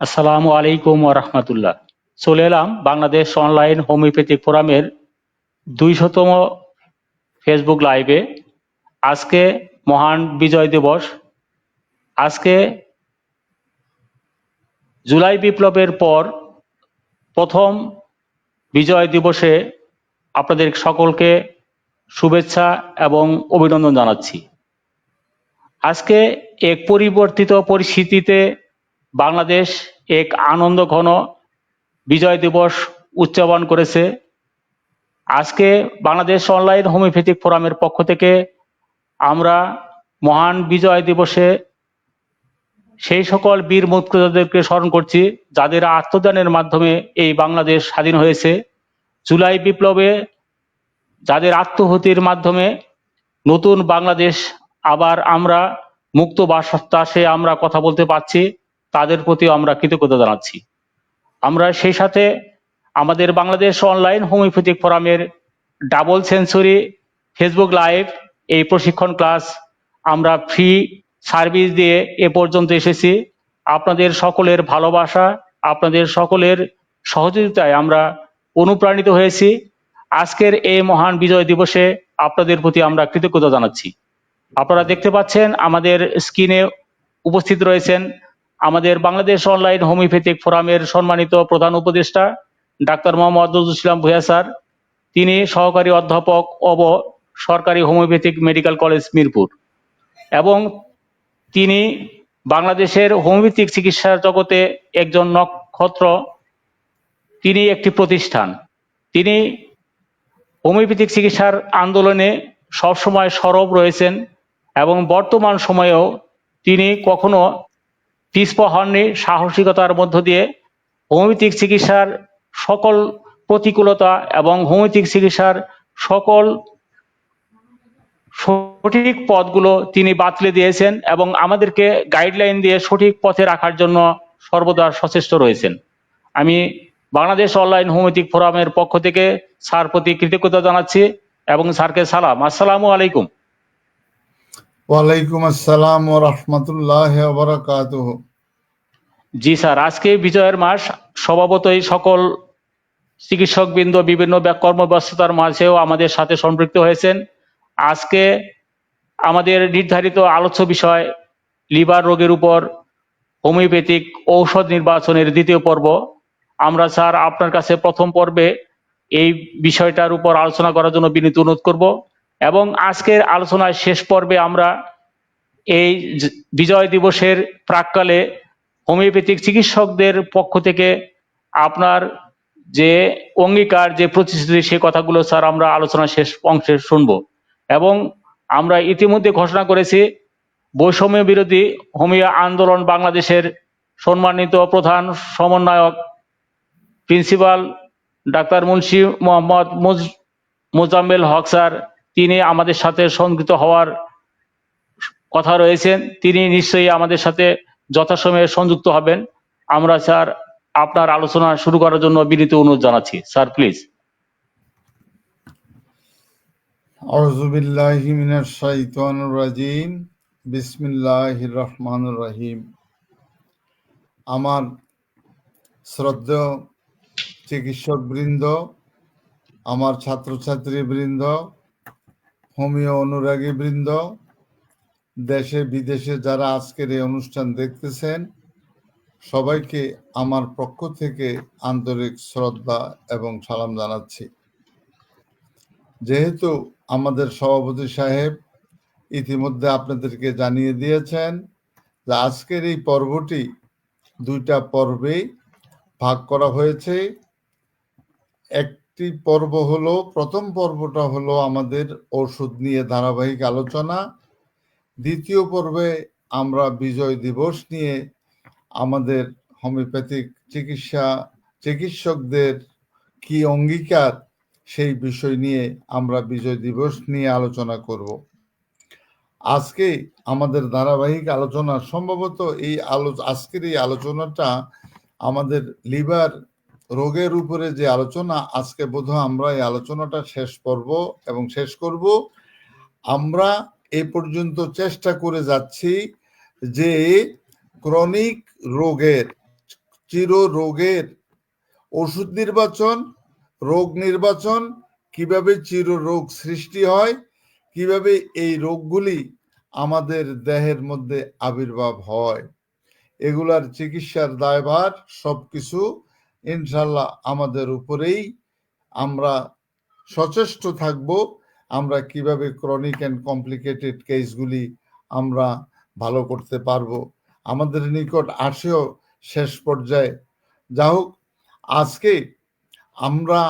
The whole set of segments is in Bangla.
আসসালামু আলাইকুম ওয়া রাহমাতুল্লাহ। চলে এলাম বাংলাদেশ অনলাইন হোমিওপ্যাথিক ফোরামের ২০০তম ফেসবুক লাইভে। আজকে মহান বিজয় দিবস। আজকে জুলাই বিপ্লবের পর প্রথম বিজয় দিবসে আপনাদের সকলকে শুভেচ্ছা এবং অভিনন্দন জানাচ্ছি। আজকে এক পরিবর্তিত পরিস্থিতিতে বাংলাদেশ এক আনন্দঘন বিজয় দিবস উদযাপন করেছে। আজকে বাংলাদেশ অনলাইন হোমিওপ্যাথিক ফোরামের পক্ষ থেকে আমরা মহান বিজয় দিবসে সেই সকল বীর মুক্তিযোদ্ধাদেরকে স্মরণ করছি যাদের আত্মদানের মাধ্যমে এই বাংলাদেশ স্বাধীন হয়েছে। জুলাই বিপ্লবে যাদের আত্মহুতির মাধ্যমে নতুন বাংলাদেশ আবার আমরা মুক্ত বাতাসে আমরা কথা বলতে পারছি, তাদের প্রতি আমরা কৃতজ্ঞতা জানাচ্ছি। আমরা সেই সাথে আমাদের বাংলাদেশ অনলাইন হোমিওপ্যাথিক ফোরামের ডাবল সেঞ্চুরি ফেসবুক লাইভ এই প্রশিক্ষণ ক্লাস আমরা ফ্রি সার্ভিস দিয়ে এ পর্যন্ত এসেছি। আপনাদের সকলের ভালোবাসা, আপনাদের সকলের সহযোগিতায় আমরা অনুপ্রাণিত হয়েছি। আজকের এই মহান বিজয় দিবসে আপনাদের প্রতি আমরা কৃতজ্ঞতা জানাচ্ছি। আপনারা দেখতে পাচ্ছেন আমাদের স্ক্রিনে উপস্থিত রয়েছেন আমাদের বাংলাদেশ অনলাইন হোমিওপ্যাথিক ফোরামের সম্মানিত প্রধান উপদেষ্টা ডাক্তার মোহাম্মদ নজরুল ইসলাম ভূঁইয়া স্যার। তিনি সহকারী অধ্যাপক সরকারি হোমিওপ্যাথিক মেডিকেল কলেজ মিরপুর, এবং তিনি বাংলাদেশের হোমিওপ্যাথিক চিকিৎসার জগতে একজন নক্ষত্র। তিনি একটি প্রতিষ্ঠান, তিনি হোমিওপ্যাথিক চিকিৎসার আন্দোলনে সবসময় সরব রয়েছেন এবং বর্তমান সময়েও তিনি কখনো পিছপা হননি। সাহসিকতার মধ্য দিয়ে হোমিওপ্যাথিক চিকিৎসার সকল প্রতিকূলতা এবং হোমিওপ্যাথিক চিকিৎসার সকল সঠিক পথগুলো তিনি বাতলে দিয়েছেন এবং আমাদেরকে গাইডলাইন দিয়ে সঠিক পথে রাখার জন্য সর্বদা সচেষ্ট রয়েছেন। আমি বাংলাদেশ অনলাইন হোমিওপ্যাথিক ফোরামের পক্ষ থেকে স্যার প্রতি কৃতজ্ঞতা জানাচ্ছি এবং স্যারকে সালাম। আসসালামু আলাইকুম। ওয়ালাইকুম আসসালাম ওয়া রাহমাতুল্লাহি ওয়া বারাকাতুহু। জি স্যার, আজকে বিজয়ের মাস, স্বভাবতই সকল চিকিৎসকবৃন্দ বিভিন্ন কর্মব্যস্ততার মাঝেও আমাদের সাথে সম্পৃক্ত হয়েছেন। আজকে আমাদের নির্ধারিত আলোচ্য বিষয় লিভার রোগের উপর হোমিওপ্যাথিক ঔষধ নির্বাচনের দ্বিতীয় পর্ব। আমরা স্যার আপনার কাছে প্রথম পর্বে এই বিষয়টার উপর আলোচনা করার জন্য বিনীত অনুরোধ করব, এবং আজকের আলোচনার শেষ পর্বে আমরা এই বিজয় দিবসের প্রাক্কালে হোমিওপ্যাথিক চিকিৎসকদের পক্ষ থেকে আপনার যে অঙ্গীকার, যে প্রতিশ্রুতি, সে কথাগুলো স্যার আমরা আলোচনার শেষ অংশে শুনব। এবং আমরা ইতিমধ্যে ঘোষণা করেছি বৈষম্য বিরোধী হোমিও আন্দোলন বাংলাদেশের সম্মানিত প্রধান সমন্বয়ক principal doctor Munshi Mohammad Mozammel Haque sir, তিনি আমাদের সাথে সংযুক্ত হওয়ার কথা রয়েছেন। তিনি নিশ্চয়ই আমাদের সাথে যথাসময়ে সংযুক্ত হবেন। আমরা স্যার আপনার আলোচনা শুরু করার জন্য বিনীত অনুরোধ জানাচ্ছি। Sir please. আউযু বিল্লাহি মিনাশ শাইতানির রাজিম। বিসমিল্লাহির রহমানির রহিম। আমার শ্রদ্ধেয় চিকিৎসক বৃন্দ, আমার ছাত্রছাত্রী বৃন্দ, হোমিও অনুরাগী বৃন্দ, দেশে বিদেশে যারা আজকের এই অনুষ্ঠান দেখতেছেন, সবাইকে আমার পক্ষ থেকে আন্তরিক শ্রদ্ধা এবং সালাম জানাচ্ছি। যেহেতু আমাদের সভাপতি সাহেব ইতিমধ্যে আপনাদেরকে জানিয়ে দিয়েছেন যে আজকের এই পর্বটি দুইটা পর্বে ভাগ করা হয়েছে। একটি পর্ব হলো, প্রথম পর্বটা হলো আমাদের ওষুধ নিয়ে ধারাবাহিক আলোচনা। দ্বিতীয় পর্বে আমরা বিজয় দিবস নিয়ে আমাদের হোমিওপ্যাথিক চিকিৎসকদের কি অঙ্গীকার, সেই বিষয় নিয়ে আমরা বিজয় দিবস নিয়ে আলোচনা করব। আজকে আমাদের ধারাবাহিক আলোচনা সম্ভবত আজকের এই আলোচনাটা আমাদের লিভার রোগের উপরে যে আলোচনা, আজকে বোধহয় আমরা এই আলোচনাটা শেষ পর্ব এবং শেষ করব। আমরা এ পর্যন্ত চেষ্টা করে যাচ্ছি যে চির রোগের ওষুধ নির্বাচন, রোগ নির্বাচন, কিভাবে চির রোগ সৃষ্টি হয়, কিভাবে এই রোগগুলি আমাদের দেহের মধ্যে আবির্ভাব হয়, এগুলার চিকিৎসার দায়ভার সবকিছু ইনশাল্লাহ আমাদের উপরেই। আমরা সচেষ্ট থাকব আমরা কিভাবে ক্রনিক অ্যান্ড কমপ্লিকেটেড কেসগুলি আমরা ভালো করতে পারবো। আমাদের নিকট আসেও শেষ পর্যায়ে। যা হোক, আজকে আমরা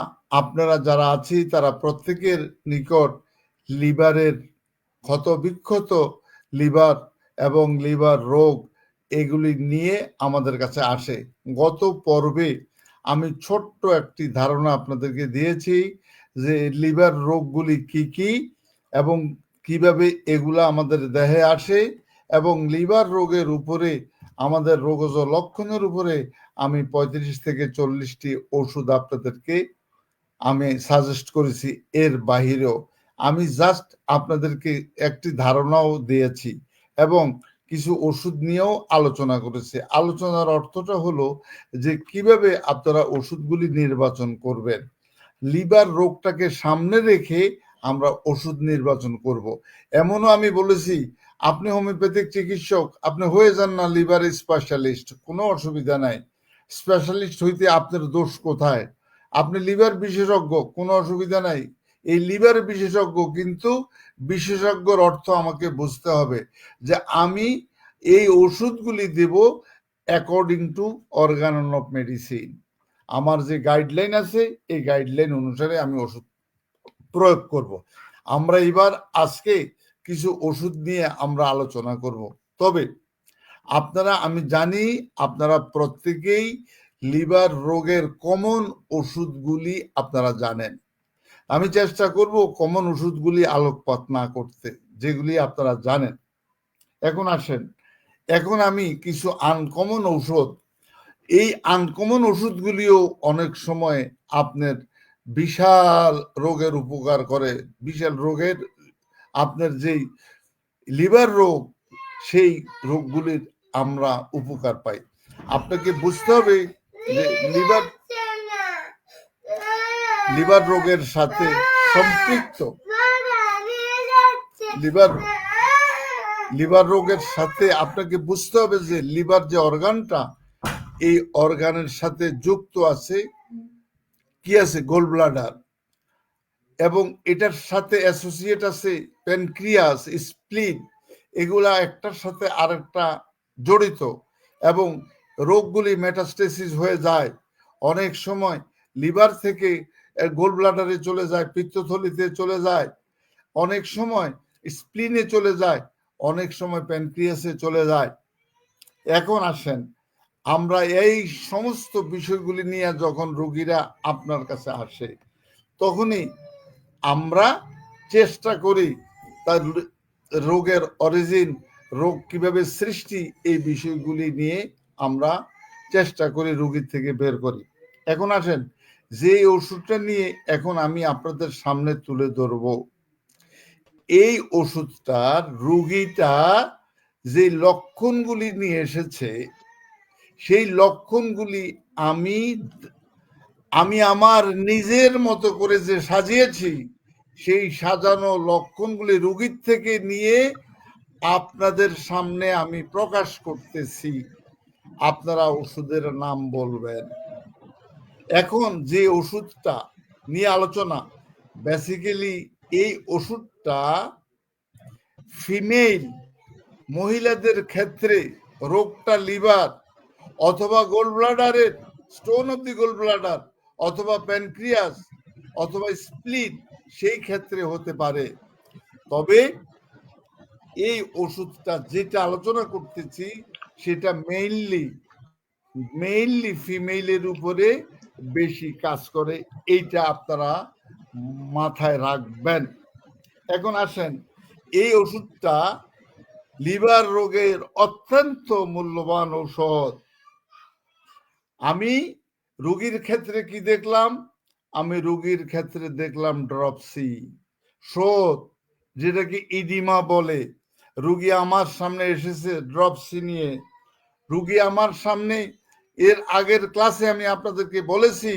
আপনারা যারা আছি তারা প্রত্যেকের নিকট লিভারের ক্ষত বিক্ষত লিভার এবং লিভার রোগ এগুলি নিয়ে আমাদের কাছে আসে। গত পর্বে আমি ছোট্ট একটি ধারণা আপনাদেরকে দিয়েছি যে লিভার রোগগুলি কি কি এবং কিভাবে এগুলা আমাদের দেহে আসে, এবং লিভার রোগের উপরে আমাদের রোগজ লক্ষণের উপরে আমি 35 থেকে 40টি ওষুধ আপনাদেরকে আমি সাজেস্ট করেছি। এর বাহিরেও আমি জাস্ট আপনাদেরকে একটি ধারণাও দিয়েছি এবং কিছু ওষুধ নিয়েও আলোচনা করেছি। আলোচনার অর্থটা হলো যে কিভাবে আপনারা ওষুধগুলি নির্বাচন করবেন। লিভার রোগটাকে সামনে রেখে আমরা ওষুধ নির্বাচন করব। এমনও আমি বলেছি, আপনি হোমিওপ্যাথিক চিকিৎসক, আপনি হয়ে যান না লিভার স্পেশালিস্ট, কোনো অসুবিধা নাই। স্পেশালিস্ট হইতে আপনার দোষ কোথায়? আপনি লিভার বিশেষজ্ঞ, কোনো অসুবিধা নাই। এই লিভার বিশেষজ্ঞ, কিন্তু বিশেষজ্ঞর অর্থ আমাকে বুঝতে হবে যে আমি এই ওষুধগুলি দেব according to organ of medicine. আমার যে গাইডলাইন আছে এই গাইডলাইন অনুসারে আমি ওষুধ প্রয়োগ করব। আমরা এবার আজকে কিছু ওষুধ নিয়ে আমরা আলোচনা করব। তবে আপনারা, আমি জানি আপনারা প্রত্যেকেই লিভার রোগের কমন ওষুধগুলি আপনারা জানেন। আমি চেষ্টা করব কমন ওষুধগুলি আলোকপাত না করতে, যেগুলি আপনারা জানেন। এখন আসেন, এখন আমি কিছু আনকমন ঔষধ, এই আনকমন ওষুধগুলিও অনেক সময় আপনার বিশাল রোগের উপকার করে। বিশাল রোগের, আপনার যেই লিভার রোগ, সেই রোগগুলির আমরা উপকার পাই। আপনাকে বুঝতে হবে যে লিভার রোগের সাথে সম্পৃক্ত, লিভার রোগের সাথে আপনাকে বুঝতে হবে যে লিভার যে অর্গানটা, এই অর্গানের সাথে যুক্ত আছে কি আছে, গোল ব্লাডার, এবং এটার সাথে অ্যাসোসিয়েট আছে প্যানক্রিয়াস, স্প্লিন, এগুলা একটার সাথে আরেকটা জড়িত, এবং রোগগুলি মেটাস্টেসিস হয়ে যায়। অনেক সময় লিভার থেকে গোল ব্লাডারে চলে যায়, পিত্তথলিতে চলে যায়, অনেক সময় স্প্লিনে চলে যায়, অনেক সময় প্যানক্রিয়াসে চলে যায়। এখন আসেন, আমরা এই সমস্ত বিষয়গুলি নিয়ে যখন রোগীরা আপনার কাছে আসে, তখনই আমরা চেষ্টা করি তার রোগের অরিজিন, রোগ কিভাবে সৃষ্টি, এই বিষয়গুলি নিয়ে আমরা চেষ্টা করি রোগীর থেকে বের করি। এখন আসেন, যে ওষুধটা নিয়ে এখন আমি আপনাদের সামনে তুলে ধরব, এই ওষুধটার রোগীটা যে লক্ষণগুলি নিয়ে এসেছে, সেই লক্ষণগুলি আমি আমার নিজের মতো করে যে সাজিয়েছি, সেই সাজানো লক্ষণগুলি রোগীর থেকে নিয়ে আপনাদের সামনে আমি প্রকাশ করতেছি। আপনারা ওষুধের নাম বলবেন। এখন যে ওষুধটা নিয়ে আলোচনা, বেসিক্যালি এই ওষুধটা ফিমেল মহিলাদের ক্ষেত্রে রোগটা লিভার অথবা গোল ব্লাডারের stone of the gall bladder অথবা প্যানক্রিয়াস অথবা স্প্লিন, সেই ক্ষেত্রে হতে পারে। তবে এই ওষুধটা যেটা আলোচনা করতেছি সেটা মেইনলি ফিমেলের উপরে বেশি কাজ করে, এইটা আপনারা মাথায় রাখবেন। এখন আসেন, এই ওষুধটা লিভার রোগের অত্যন্ত মূল্যবান ঔষধ। আমি রোগীর ক্ষেত্রে কি দেখলাম? আমি রোগীর ক্ষেত্রে দেখলাম ড্রপসি, শোথ, যেটাকে ইডিমা বলে। রোগী আমার সামনে এসেছে ড্রপসি নিয়ে, রোগী আমার সামনে এর আগের ক্লাসে আমি আপনাদেরকে বলেছি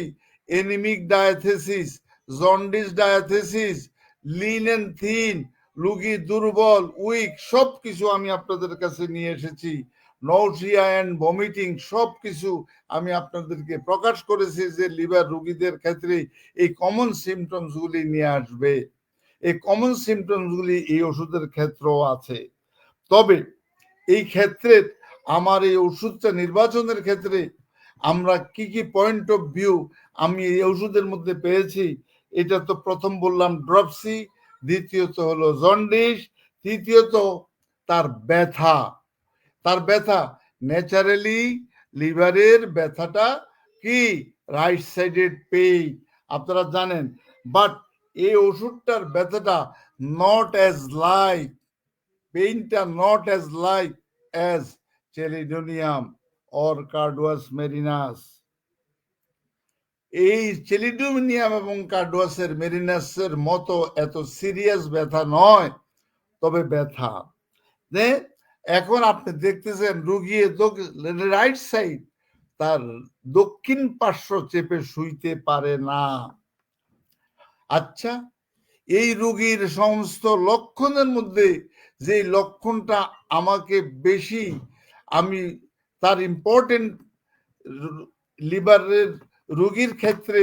anemic diathesis, jaundice diathesis, lean and thin, রোগী দুর্বল, উইক, সবকিছু আমি আপনাদের কাছে নিয়ে এসেছি। নৌজিয়া অ্যান্ড ভমিটিং সবকিছু আমি আপনাদেরকে প্রকাশ করেছি যে লিভার রোগীদের ক্ষেত্রে এই কমন সিমটমস গুলি নিয়ে আসবে। এই কমন সিমটমস গুলি এই ওষুধের ক্ষেত্রেও আছে। তবে এই ক্ষেত্রে আমার এই ওষুধটা নির্বাচনের ক্ষেত্রে আমরা কি কি পয়েন্ট অফ ভিউ আমি এই ওষুধের মধ্যে পেয়েছি, এটা তো প্রথম বললাম ড্রপসি, দ্বিতীয়ত হলো জন্ডিস, তৃতীয়ত তার ব্যথা। তার ব্যথা ন্যাচারালি লিভারের ব্যথাটা কি রাইট সাইডেড পেইন, আপনারা জানেন। বাট এই ওষুধটার ব্যথাটা নট অ্যাজ লাইক, পেইনটা not as like as chelidonium or carduus marianus. এই চেলিডোনিয়াম এবং কার্ডুয়াসের মেরিনাসের মতো এত সিরিয়াস ব্যথা নয়, তবে ব্যথা। এখন আপনি দেখতেছেন রুগী রাইট সাইড তার দক্ষিণ পার্শ্ব চেপে শুইতে পারে না। আচ্ছা, এই রোগীর সমস্ত লক্ষণের মধ্যে যে লক্ষণটা আমাকে বেশি আমি তার ইম্পর্টেন্ট লিভারের রোগীর ক্ষেত্রে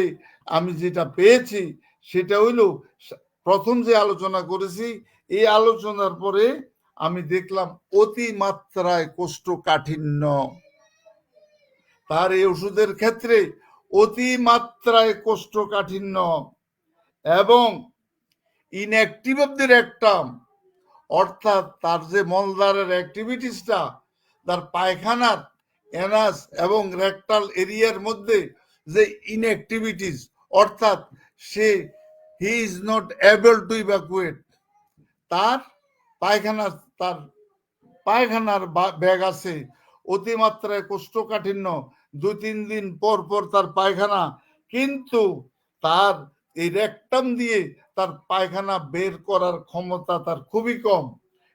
আমি যেটা পেয়েছি সেটা হইল, প্রথম যে আলোচনা করেছি এই আলোচনার পরে আমি দেখলাম অতিমাত্রায় কোষ্ঠকাঠিন্য। তার এই ওষুধের ক্ষেত্রে অতিমাত্রায় কোষ্ঠকাঠিন্য এবং ইনঅ্যাক্টিভ অফ দি রেকটাম, অর্থাৎ তার যে মলদ্বারের অ্যাক্টিভিটিসটা, তার পায়খানার অ্যানাস এবং রেকটাল এরিয়ার মধ্যে যে ইনঅ্যাক্টিভিটিস, অর্থাৎ সে he is not able to evacuate, তার পায়খানার ব্যাগ আছে, অতিমাত্রায় কোষ্ঠকাঠিন্য, 2-3 দিন পর পর তার পায়খানা, কিন্তু তার এই রেকটাম দিয়ে তার পায়খানা বের করার ক্ষমতা তার খুবই কম।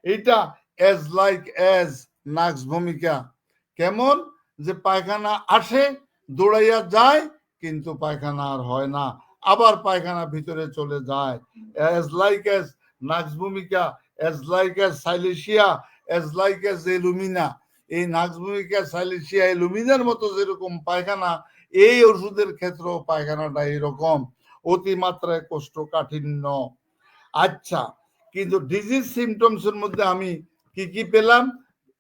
এটা অ্যাজ লাইক অ্যাজ নাক্স ভূমিকা। কেমন যে পায়খানা আসে, দৌড়াইয়া যায়, কিন্তু পায়খানা আর হয় না, আবার পায়খানা ভিতরে চলে যায়। As like as nux vomica, as like as silicea, as like as alumina. এই নাক্স ভূমিকা, সাইলেশিয়া, এলুমিনার মতো যেরকম পায়খানা, এই ওষুধের ক্ষেত্রেও পায়খানাটা এরকম অতিমাত্রায় কোষ্ঠকাঠিন্য। আচ্ছা, কিন্তু ডিজিজ সিমটমস এর মধ্যে আমি কি কি পেলাম?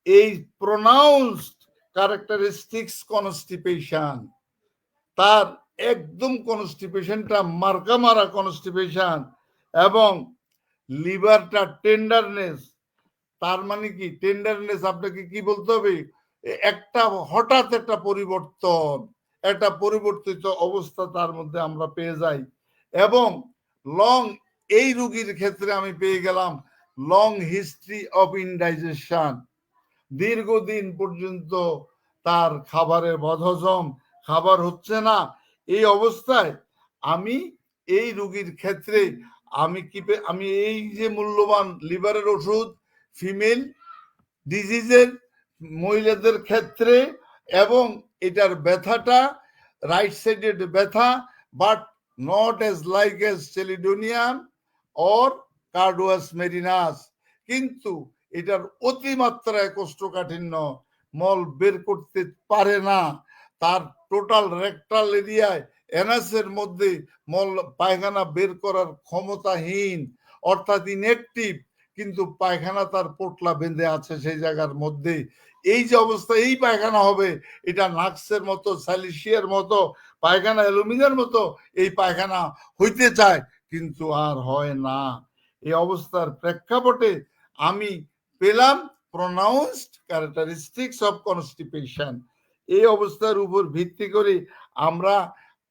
এই প্রোনাউন্সড ক্যারেক্টারিস্টিক্স কনস্টিপেশন, তার একদম কনস্টিপেশনটা মার্কা মারা কনস্টিপেশন, এবং লিভারটা টেন্ডারনেস। তার মানে কি টেন্ডারনেস? আপনাকে কি বলতে হবে? একটা হঠাৎ একটা পরিবর্তন, একটা পরিবর্তিত অবস্থা তার মধ্যে আমরা পেয়ে যাই। এবং লং, এই রোগীর ক্ষেত্রে আমি পেয়ে গেলাম লং হিস্ট্রি অফ ইনডাইজেশন, দীর্ঘদিন পর্যন্ত তার খাবারের বদহজম, খাবার হচ্ছে না। এই অবস্থায় আমি এই রোগীর ক্ষেত্রে আমি এই যে মূল্যবান লিভারের ওষুধ ফিমেল ডিজিজের মহিলাদের ক্ষেত্রে, এবং এটার ব্যথাটা রাইট সাইডেড ব্যথা, but not as like as chelidonium or carduus marianus, কিন্তু এটার অতিমাত্রায় কোষ্ঠকাঠিন্য, মল বের করতে পারে না, তার টোটাল রেকটাল এরিয়ায় এনাসের মধ্যে মল পায়খানা বের করার ক্ষমতাহীন, অর্থাৎ ইনঅ্যাক্টিভ, কিন্তু পায়খানা তার পোটলা বেঁধে আছে সেই জায়গার মধ্যে। এই যে অবস্থা, এই পায়খানা হবে, এটা নাক্সের মতো, সাইলেশিয়ার মতো পায়খানা, অ্যালুমিনিয়ার মতো এই পায়খানা হইতে চায়, কিন্তু আর হয় না। এই অবস্থার প্রেক্ষাপটে আমি পেলাম প্রোনাউন্সড ক্যারেক্টারিস্টিক্স অফ কনস্টিপেশন। এই অবস্থার উপর ভিত্তি করে আমরা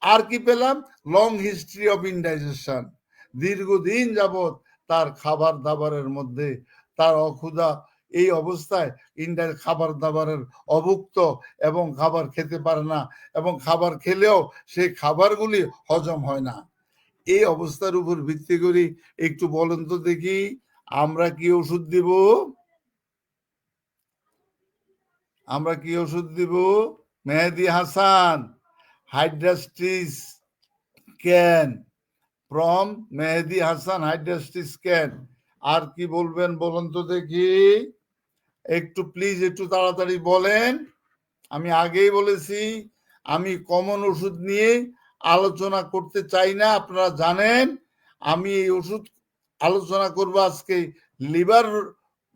আর কি পেলাম? লং হিস্ট্রি অফ ইনডাইজেশন, দীর্ঘদিন যাবত তার খাবার দাবারের মধ্যে তার অক্ষুধা, এই অবস্থায় খাবার দাবারের অভুক্ত, এবং খাবার খেতে পারে না, এবং খাবার খেলেও সেই খাবারগুলি হজম হয় না। এই অবস্থার উপর ভিত্তি করে একটু বলেন তো দেখি, আমরা কি ওষুধ দিব? আমরা কি ওষুধ দিব? Mehedi Hasan, hydrastis scan from Mehedi Hasan, hydrastis scan. আর কি বলবেন বলুন তো দেখি, একটু প্লিজ একটু তাড়াতাড়ি বলেন। আমি আগেই বলেছি আমি কমন ওষুধ নিয়ে আলোচনা করতে চাই না, আপনারা জানেন। আমি এই ওষুধ আলোচনা করব আজকে liver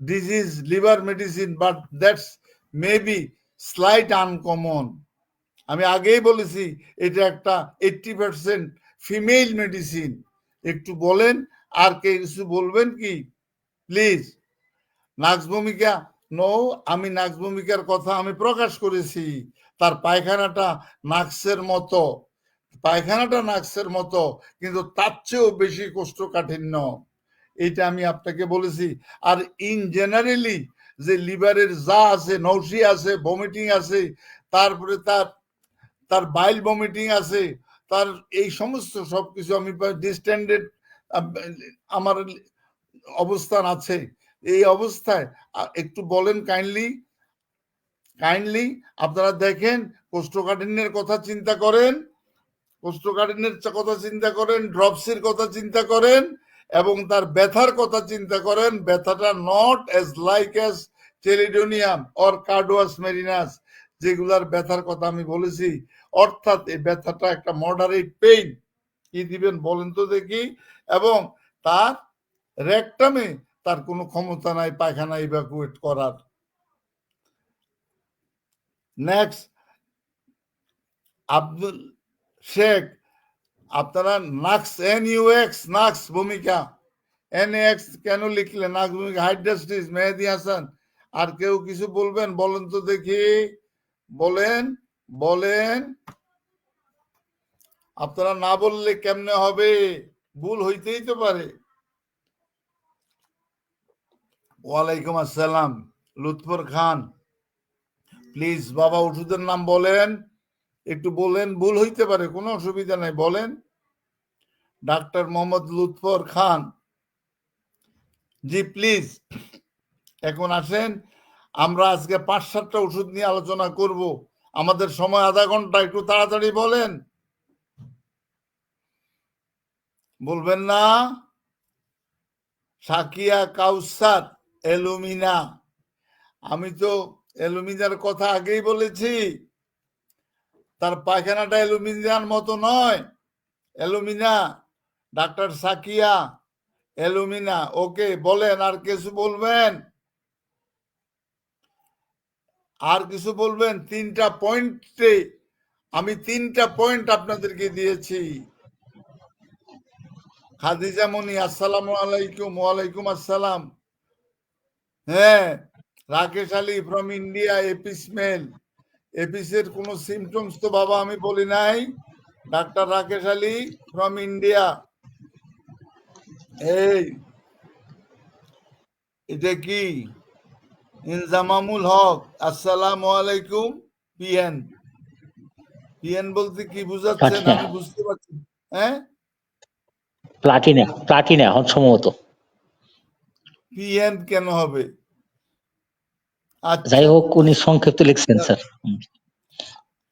disease, liver medicine, but that's maybe slight uncommon. আমি আগেই বলেছি এটা একটা 80% ফিমেল মেডিসিন। একটু বলেন, আর কে কিছু বলবেন কি প্লিজ? নাক্স ভূমিকা, নো, আমি নাক্স ভূমিকার কথা আমি প্রকাশ করেছি। তার পায়খানাটা নাক্সের মতো, পায়খানাটা নাক্সের মতো, কিন্তু তার চেয়েও বেশি কোষ্ঠকাঠিন্য, এটা আমি আপনাকে বলেছি। আর ইন জেনারেলি যে লিভারের যা আছে, নৌসি আছে, ভমিটিং আছে, তারপরে তার বাইল ভমিটিং আছে, তার এই সমস্ত সবকিছু আমি ডিস্টেন্ডেড আমার অবস্থান আছে। এই অবস্থায় একটু বলেন কাইন্ডলি আপনারা দেখেন, কোষ্ঠকাঠিন্যের কথা চিন্তা করেন, কোষ্ঠকাঠিন্যের কথা চিন্তা করেন, ড্রপসির কথা চিন্তা করেন, এবং তার ব্যথার কথা চিন্তা করেন। ব্যথাটা not as like as chelidonium or carduus marianus, যেগুলার ব্যথার কথা আমি বলেছি, অর্থাৎ এই ব্যথাটা একটা মডারেট পেইন। কি দিবেন বলেন তো দেখি? এবং তার রেকটামে তার কোনো ক্ষমতা নাই পায়খানা ইভাকুয়েট করার। নেক্সট, আব্দুল শেখ, আপনারা নাক্স, NUX, নাক্স ভূমিকা, NX কেন লিখলেন? নাক্স ভূমিকা, হাইড্রাস্টিস, মেহেদি হাসান। আর কেউ কিছু বলবেন বলেন তো দেখি, বলেন। আপনারা না বললে কেমনে হবে? ভুল হইতেই তো পারে। ওয়ালাইকুম আসসালাম, লুৎফর খান, প্লিজ বাবা ওষুধের নাম বলেন, একটু বলেন, ভুল হইতে পারে, কোনো অসুবিধা নাই, বলেন। Doctor Mohammad Lutfar Khan, ji please. এখন আসেন, আমরা আজকে 5-7টা ওষুধ নিয়ে আলোচনা করব, আমাদের সময় আধা ঘন্টা, একটু তাড়াতাড়ি বলেন। বলবেন না? সাকিয়া কাউসার, এলুমিনা। আমি তো এলুমিনার কথা আগেই বলেছি, তার পায়খানাটা অ্যালুমিনিয়ার মতো নয়। Alumina, doctor Sakia, alumina. Okay, বলেন, আর কিছু বলবেন? আর কিছু বলবেন? 3টা পয়েন্টে আমি 3টা পয়েন্ট আপনাদেরকে দিয়েছি। খাদিজা মনি, আসসালামু আলাইকুম। ওয়ালাইকুম আসসালাম। হ্যাঁ, Rakesh Ali from India, apis mel. এপিসের কোনো সিমটমস তো বাবা আমি বলি নাই। Doctor Rakesh Ali from India. এই এটা কি? ইনজামামুল হক, আসসালামু আলাইকুম। পিএন বলতে কি বুঝাচ্ছেন? প্লাটিনা, আমি বুঝতে পারছি। হ্যাঁ, প্লাটিনা এখন সম্ভবত। পিএন কেন হবে? যাই আচ্ছা, হোক, উনি সংক্ষিপ্ত লিখছেন স্যার।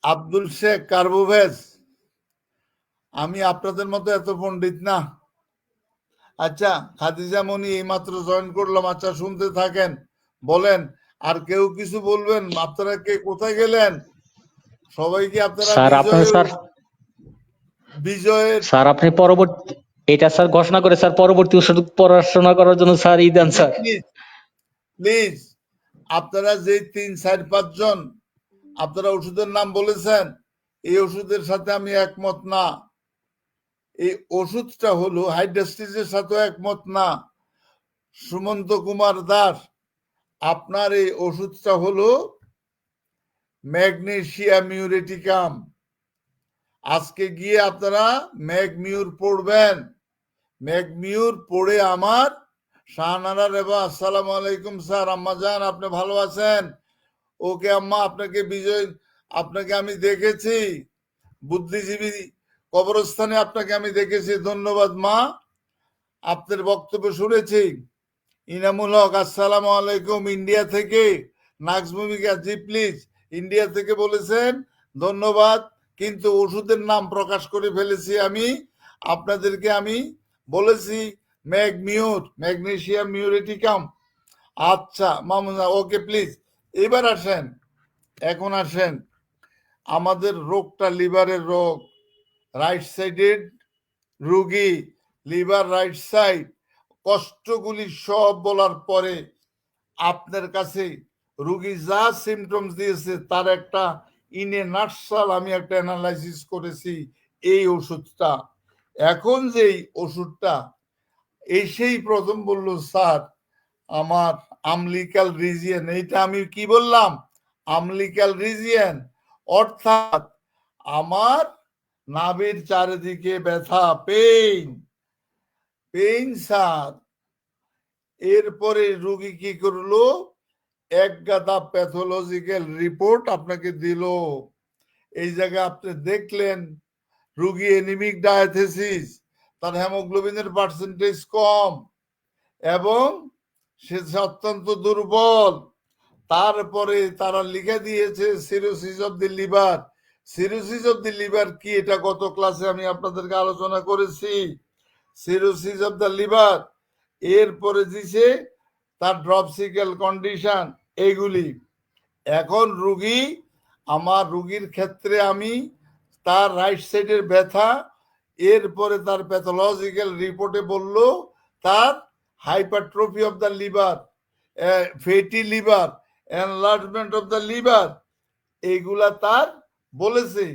আব্দুল শেখ কার্বোভেজ, আমি আপনাদের মতো এত পণ্ডিত না। আচ্ছা, খাদিজা মনি এইমাত্র জয়েন করলাম। আচ্ছা, শুনতে থাকেন, বলেন। আর কেউ কিছু বলবেন? আপনারা কে কোথায় গেলেন? সবাইকে আপনারা স্যার আপনার বিজয়ের স্যার আপনি পরবর্তী এটা স্যার ঘোষণা করে স্যার পরবর্তী ওষুধ পড়াশোনা করার জন্য স্যার দেন স্যার। প্লিজ, আপনারা যে 3-4-5 জন আপনারা ওষুধের নাম বলেছেন, এই ওষুধের সাথে আমি একমত না। এই ওষুধটা হলো হাইড্রাস্টিসের সাথে একমত না। সুমন্ত কুমার দাস, আপনার এই ওষুধটা হলো ম্যাগনেসিয়াম মিউরেটিকাম। আজকে গিয়ে আপনারা ম্যাগমিউর পড়বেন। ম্যাগমিউর পড়ে আমার শাহনারা রেবা, আসসালামু আলাইকুম স্যার। আম্মা জান, আপনি ভালো আছেন? ওকে আম্মা, আপনাকে আমি দেখেছি বুদ্ধিজীবী কবরস্থানে, আপনাকে আমি দেখেছি। ধন্যবাদ মা, আপনার বক্তব্য শুনেছি। ইনামুল হক, আসসালামু আলাইকুম, ইন্ডিয়া থেকে। নাক্স ভূমিকা, জি প্লিজ। ইন্ডিয়া থেকে বলেছেন, ধন্যবাদ। কিন্তু ওষুধের নাম প্রকাশ করে ফেলেছি আমি। আপনাদেরকে আমি বলেছি ম্যাগনেসিয়াম মিউরেটিকাম। আচ্ছা মামুনা, ওকে প্লিজ। এবার আসেন, এখন আসেন আমাদের রোগটা লিভারের রোগ, রাইট সাইডেড রুগী, লিভার রাইট সাইড। কষ্টগুলি সব বলার পরে আপনার কাছে রুগী যা সিমটমস দিয়েছে তার একটা ইনে নাটসাল আমি একটা অ্যানালাইসিস করেছি এই ওষুধটা। এখন যেই ওষুধটা এসেই প্রথম বলল, স্যার আমার আমলিক্যাল রিজিয়ন, এইটা আমি কি বললাম, আমলিক্যাল রিজিয়ন, অর্থাৎ আমার নাভির চারিদিকে ব্যথা, পেইন পেইন স্যার। এরপরে রুগী কি করলো, এক গাদা প্যাথোলজিক্যাল রিপোর্ট আপনাকে দিল। এই জায়গায় আপনি দেখলেন রুগী এনিমিক ডায়াথেসিস, তার হেমোগ্লোবিনের পার্সেন্টেজ কম এবং সে অত্যন্ত দুর্বল। তারপরে তারা লিখে দিয়েছে cirrhosis of the liver. Cirrhosis of the liver কি, এটা গত ক্লাসে আমি আপনাদেরকে আলোচনা করেছি। সিরোসিস অফ দ্য লিভার, এরপরে দিছে তার ড্রপসিক্যাল কন্ডিশন, এইগুলি। এখন রুগী, আমার রুগীর ক্ষেত্রে আমি তার রাইট সাইডের ব্যথা, এরপরে তার প্যাথোলজিক্যাল রিপোর্টে বলল তার hypertrophy of the liver, fatty liver, enlargement of the liver, এইগুলা তার বলেছে।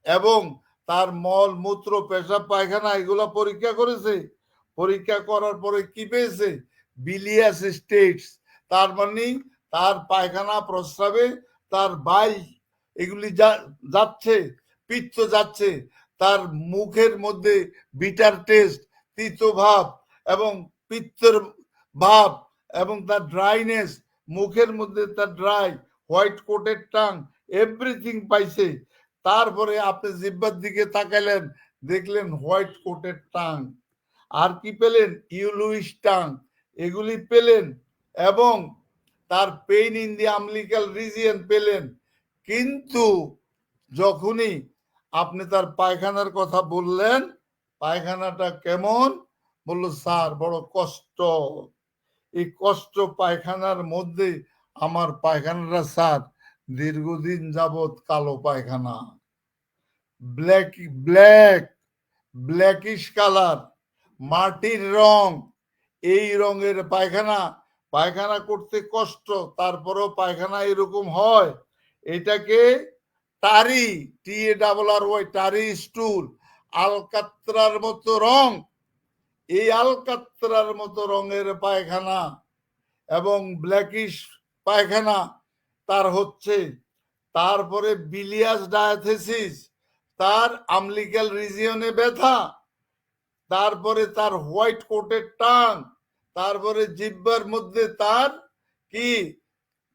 এবং তার মল মূত্র পেশাব পায়খানা এগুলা পরীক্ষা করেছে। পরীক্ষা করার পরে কি পেয়েছে, বিলিয়াস স্টেটস, তার মানে তার পায়খানা প্রস্রাবে তার বাইল এগুলি যাচ্ছে, পিত্ত যাচ্ছে, তার মুখের মধ্যে বিটার টেস্ট, তিতো ভাব এবং পিত্তের ভাব, এবং তার ড্রাইনেস, মুখের মধ্যে তার dry, white coated tongue, everything পাইছে। তারপরে আপনি জিহ্বার দিকে তাকাইলেন, দেখলেন হোয়াইট কোটেড টাং। আর কি পেলেন, ইউলুইস টাং, এগুলি পেলেন। এবং তার pain in the umbilical region পেলেন। কিন্তু যখনই আপনি তার পায়খানার কথা বললেন, পায়খানাটা কেমন, বলল স্যার বড় কষ্ট। এই কষ্ট পায়খানার মধ্যে, আমার পায়খানাটা স্যার দীর্ঘদিন যাবৎ কালো পায়খানা, ব্ল্যাক ব্ল্যাক ব্ল্যাকিশ কালার, মাটির রং, এই রঙের পায়খানা। পায়খানা করতে কষ্ট, তারপরেও পায়খানা এরকম হয়। এটাকে টারি, TARRY, টারি স্টুল, আলকাত্রার মতো রং, এই আলকাত্রার মতো রঙের পায়খানা এবং ব্ল্যাকিশ পায়খানা তার হচ্ছে। তারপরে বিলিয়াস ডায়াথেসিস, তার আমলিক্যাল রিজিয়নে ব্যথা, তারপরে তার হোয়াইট কোটেড টাং, তারপরে জিহ্বার মধ্যে তার কি,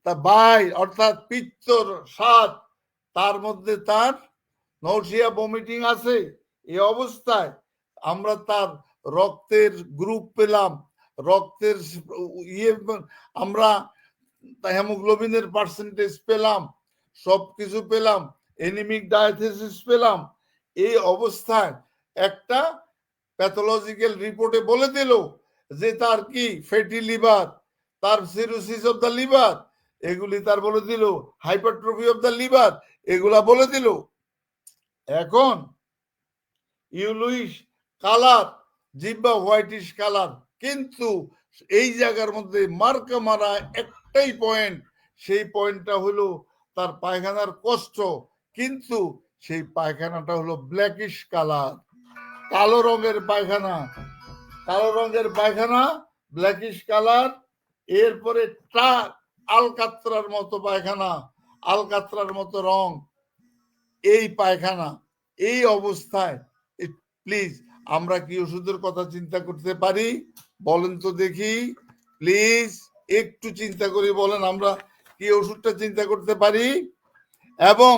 তা বাই অর্থাৎ পিত্তর স্বাদ, তার মধ্যে তার নৌসিয়া ভমিটিং আছে। এই অবস্থায় আমরা তার রক্তের গ্রুপ পেলাম, রক্তের ইয়ে, আমরা হেমোগ্লোবিনের পার্সেন্টেজ পেলাম, সবকিছু পেলাম, এনিমিক ডায়াথেসিস পেলাম। এই অবস্থায় একটা প্যাথোলজিক্যাল রিপোর্টে বলে দিল যে তার কি ফ্যাটি লিভার, তার সিরোসিস অফ দ্য লিভার, এগুলি তার বলে দিল, হাইপারট্রফি অফ দ্য লিভার, এগুলা বলে দিল। এখন ইউলুইস কালার, জিহ্বা হোয়াইটিশ কালার, কিন্তু এই জায়গার মধ্যে মার্কা মারা একটাই পয়েন্ট, সেই পয়েন্টটা হলো তার পায়খানার কষ্ট, কিন্তু সেই পায়খানাটা হলো ব্ল্যাকিশ কালার, কালো রঙের পায়খানা, কালো রঙের পায়খানা, ব্ল্যাকিশ কালার। এরপরে আলকাত্রার মতো পায়খানা, আলকাত্রার মতো রং, এই পায়খানা। এই অবস্থায় প্লিজ আমরা কি ওষুধের কথা চিন্তা করতে পারি, বলেন তো দেখি প্লিজ, একটু চিন্তা করে বলেন আমরা কি ওষুধটা চিন্তা করতে পারি। এবং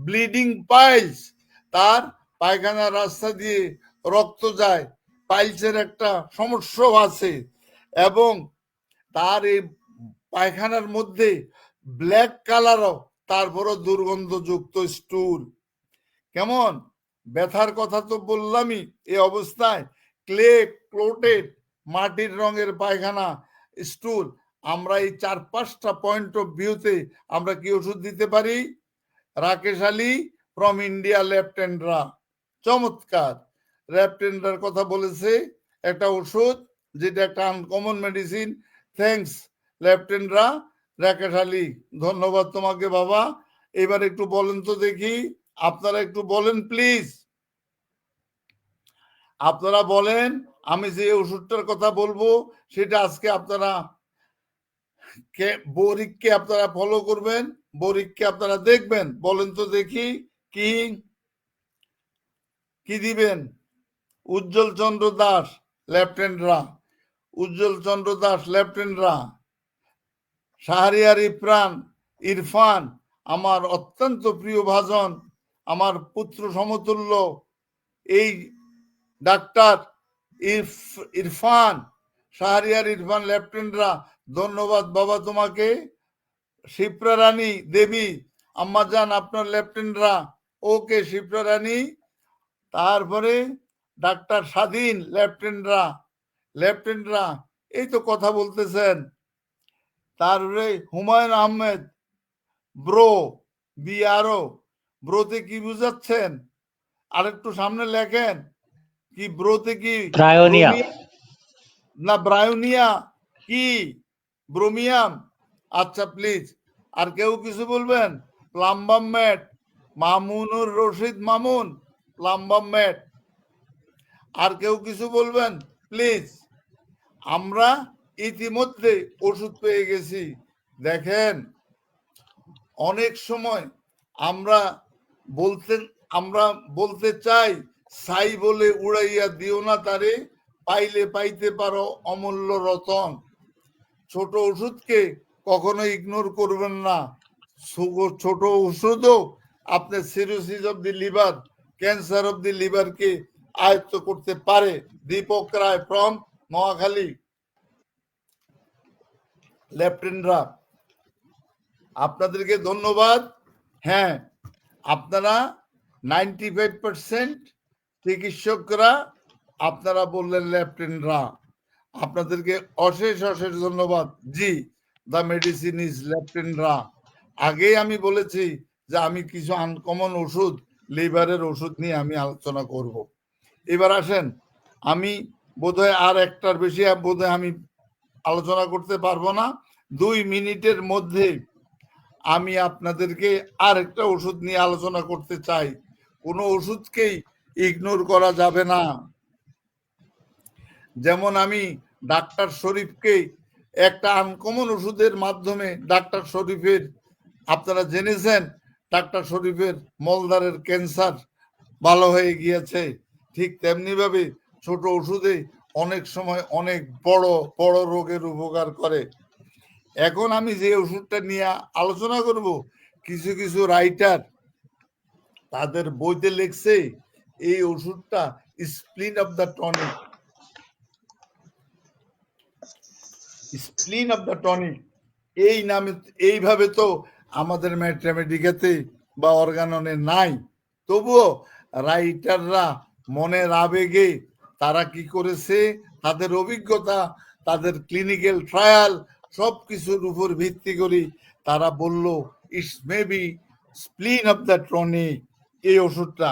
ব্লিডিং পাইলস, তার পায়খানার রাস্তা দিয়ে রক্ত যায়, পাইলসের একটা সমস্যা আছে। এবং তার এই পায়খানার মধ্যে ব্ল্যাক কালারও তারপরও দুর্গন্ধযুক্ত স্টুল। কেমন? ব্যথার কথা তো বললামই। এই অবস্থায় ক্লে ক্লোটেড মাটির রঙের পায়খানা, স্টুল, আমরা এই 4-5টা পয়েন্ট অফ ভিউতে আমরা কি ওষুধ দিতে পারি? Rakesh Ali from India, leptandra. চমৎকার। লেফটেন্ড্রার কথা বলেছে, একটা ওষুধ যেটা একটা uncommon medicine. Thanks leptandra. Rakesh Ali, ধন্যবাদ তোমাকে বাবা। এবার একটু বলেন তো দেখি, আপনারা একটু বলেন প্লিজ, আপনারা বলেন। আমি যে ওষুধটার কথা বলবো সেটা আজকে আপনারা বোরিককে আপনারা ফলো করবেন, বোরিককে আপনারা দেখবেন। বলেন তো দেখি কি কি দিবেন? উজ্জ্বল চন্দ্র দাস, লেফটেন্ড্রা। উজ্জ্বল চন্দ্র দাস, লেফটেন্ড্রা। শাহরিয়ার ইরফান, আমার অত্যন্ত প্রিয় ভাজন, আমার পুত্র সমতুল্য এই ডাক্তার ইরফান, শাহরিয়ার ইরফান, লেফটেন্ড্রা। ধন্যবাদ বাবা তোমাকে। শিপ্রা রানী দেবী, আম্মাজান আপনার লেফটেন্ড্রা। ওকে শিপ্রা রানী। তারপরে ডাক্তার স্বাধীন, লেফটেন্ড্রা। লেফটেন্ড্রা, এই তো কথা বলতেছেন। তারপরে হুমায়ুন আহমেদ, ব্রো, বিআরও। ব্রোতে কি বুঝাচ্ছেন? আরেকটু সামনে লেখেন। কি ব্রোতে কি? ব্রায়োনিয়া। না ব্রায়োনিয়া কি? ব্রোমিয়াম। আচ্ছা প্লিজ। আর কেউ কিছু বলবেন? Plumbum met, Mamunur Rashid Mamun, plumbum met. আর কেউ কিছু বলবেন প্লিজ? আমরা ইতিমধ্যে ওষুধ পেয়ে গেছি। দেখেন, অনেক সময় আমরা বলতে চাই, সাই বলে উড়াইয়া দিও না তারে, পাইলে পাইতে পারো অমূল্য রতন। ছোট ওষুধকে কখনো ইগনোর করবেন না। ছোট ওষুধও আপনার cirrhosis of the liver, cancer of the লিভারকে আয়ত্ত করতে পারে। Dipak Roy from Noakhali, leptandra. আপনাদেরকে ধন্যবাদ। হ্যাঁ, আপনারা 95% চিকিৎসকরা আপনারা বললেন লেফটেন্ড্রা। আপনাদেরকে অশেষ অশেষ ধন্যবাদ। জি, দ্য মেডিসিন ইজ লেফটেন্ড্রা। আগেই আমি বলেছি যে আমি কিছু আনকমন ওষুধ, লিভারের ওষুধ নিয়ে আমি আলোচনা করব। এবার আসেন, আমি বোধহয় আর একটার বেশি বোধহয় আমি আলোচনা করতে পারবো না। 2 মিনিটের মধ্যে আমি আপনাদেরকে আর একটা ওষুধ নিয়ে আলোচনা করতে চাই। কোনো ওষুধকেই ইগনোর করা যাবে না। যেমন আমি ডাক্তার শরীফকে একটা আনকমন ওষুধের মাধ্যমে, ডাক্তার শরীফের, আপনারা জেনেছেন ডাক্তার শরীফের মলদ্বারের ক্যান্সার ভালো হয়ে গিয়েছে। ঠিক তেমনি ভাবে ছোট ওষুধে অনেক সময় অনেক বড় বড় রোগের উপকার করে। এখন আমি যে ওষুধটা নিয়ে আলোচনা করব, কিছু কিছু রাইটার তাদের বইতে লিখছে এই ওষুধটা স্প্লিন of the tonic. স্প্লিন of the tonic এই নামে, এইভাবে তো আমাদের ম্যাথমেটিকাতে বা অর্গাননে নাই। তবুও রাইটাররা মনের আবেগে তারা কি করেছে, তাদের অভিজ্ঞতা, তাদের ক্লিনিক্যাল ট্রায়াল সব কিছুর উপর ভিত্তি করে তারা বলল it's maybe স্প্লিন of the tonic এই ওষুধটা।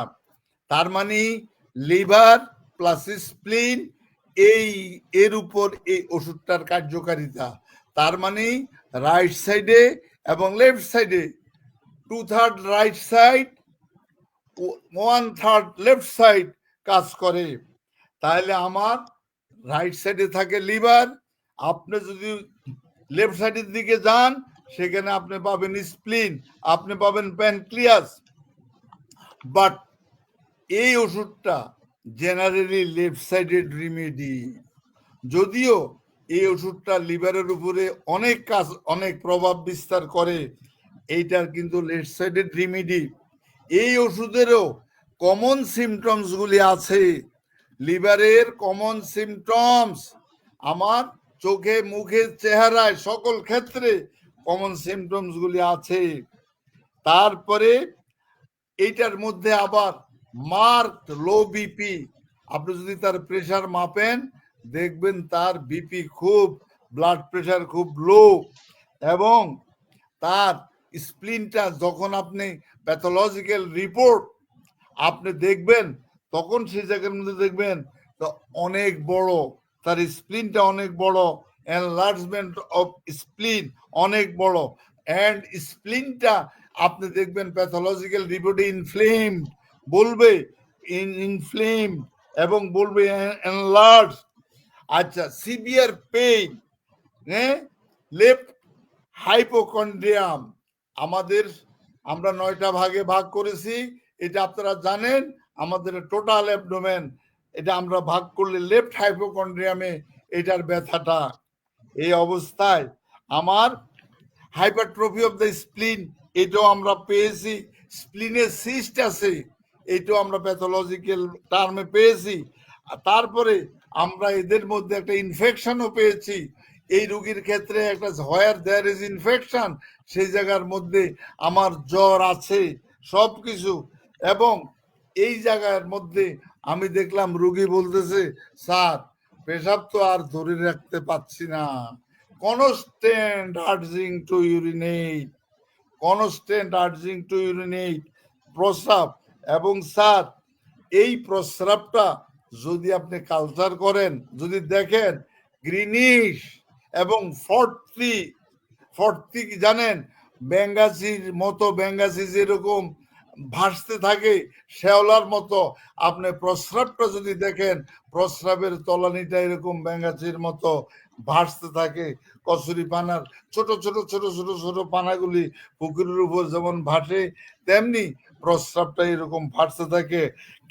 তার মানে লিভার প্লাস স্প্লিন, এর উপর এই ওষুধটার কার্যকারিতা। তার মানে রাইট সাইডে এবং লেফট সাইডে 2/3 রাইট সাইড, 1/3 লেফট সাইড কাজ করে। তাহলে আমার রাইট সাইডে থাকে লিভার, আপনি যদি লেফট সাইডের দিকে যান সেখানে আপনি পাবেন স্প্লিন, আপনি পাবেন প্যানক্রিয়াস। বাট এই ওষুধটা জেনারেলি লেফট সাইডেড রিমেডি। যদিও এই ওষুধটা লিভারের উপরে অনেক প্রভাব বিস্তার করে, এইটার কিন্তু লেফট সাইডেড রিমেডি। এই ওষুধেরও কমন সিমটমস গুলি আছে। লিভারের কমন সিমটমস আমার চোখে, মুখে, চেহারায়, সকল ক্ষেত্রে কমন সিমটমস গুলি আছে। তারপরে এইটার মধ্যে আবার মার্ক লো বিপি, আপনি যদি তার প্রেসার মাপেন দেখবেন তার বিপি খুব, ব্লাড প্রেসার খুব লো, এবং তার স্প্লিনটা যখন আপনি প্যাথোলজিক্যাল রিপোর্ট আপনি দেখবেন তখন সেই জায়গার মধ্যে দেখবেন তো অনেক বড়, তার স্প্লিনটা অনেক বড়, এনলার্জমেন্ট অফ স্প্লিন অনেক বড়, অ্যান্ড স্প্লিনটা আপনি দেখবেন প্যাথোলজিক্যাল রিপোর্টে ইনফ্লেমড বলবে, ইনফ্লেম, এবং বলবে এনলার্জ। আচ্ছা, সিভিয়ার পেইন, হ্যাঁ, লেফট হাইপোকন্ড্রিয়াম, আমরা 9টা ভাগে ভাগ করেছি, এটা আপনারা জানেন, আমাদের টোটাল অ্যাবডোমেন এটা আমরা ভাগ করলে লেফট হাইপোকন্ড্রিয়ামে এটার ব্যথাটা। এই অবস্থায় আমার হাইপারট্রফি অফ দ্য স্প্লিন, এটাও আমরা পেয়েছি, স্প্লিনের সিস্ট আছে, এটাও আমরা প্যাথোলজিক্যাল টার্মে পেয়েছি। তারপরে আমরা এদের মধ্যে একটা ইনফেকশনও পেয়েছি। এই রোগীর ক্ষেত্রে একটা হোয়ার দেয়ার ইজ ইনফেকশন, সেই জায়গার মধ্যে আমার জ্বর আছে সবকিছু, এবং এই জায়গার মধ্যে আমি দেখলাম রোগী বলতেছে, স্যার পেশাব তো আর ধরে রাখতে পারছি না, constant urging to urinate, constant urging to urinate, প্রস্রাব। এবং স্যার এই প্রস্রাবটা যদি আপনি কালচার করেন, যদি দেখেন গ্রিনিশ এবং ফর্টি, ফর্টি কি জানেন, ব্যাঙ্গাসির মতো, ব্যাঙ্গাসি যেরকম ভাসতে থাকে শ্যাওলার মতো, আপনি প্রস্রাবটা যদি দেখেন প্রস্রাবের তলানিটা এরকম ব্যাঙ্গাসির মতো ভাসতে থাকে, কচুরি পানার ছোট ছোট ছোট ছোট ছোট পানাগুলি পুকুরের উপর যেমন ভাসে তেমনি প্রস্রাবটা এরকম ভাসতে থাকে।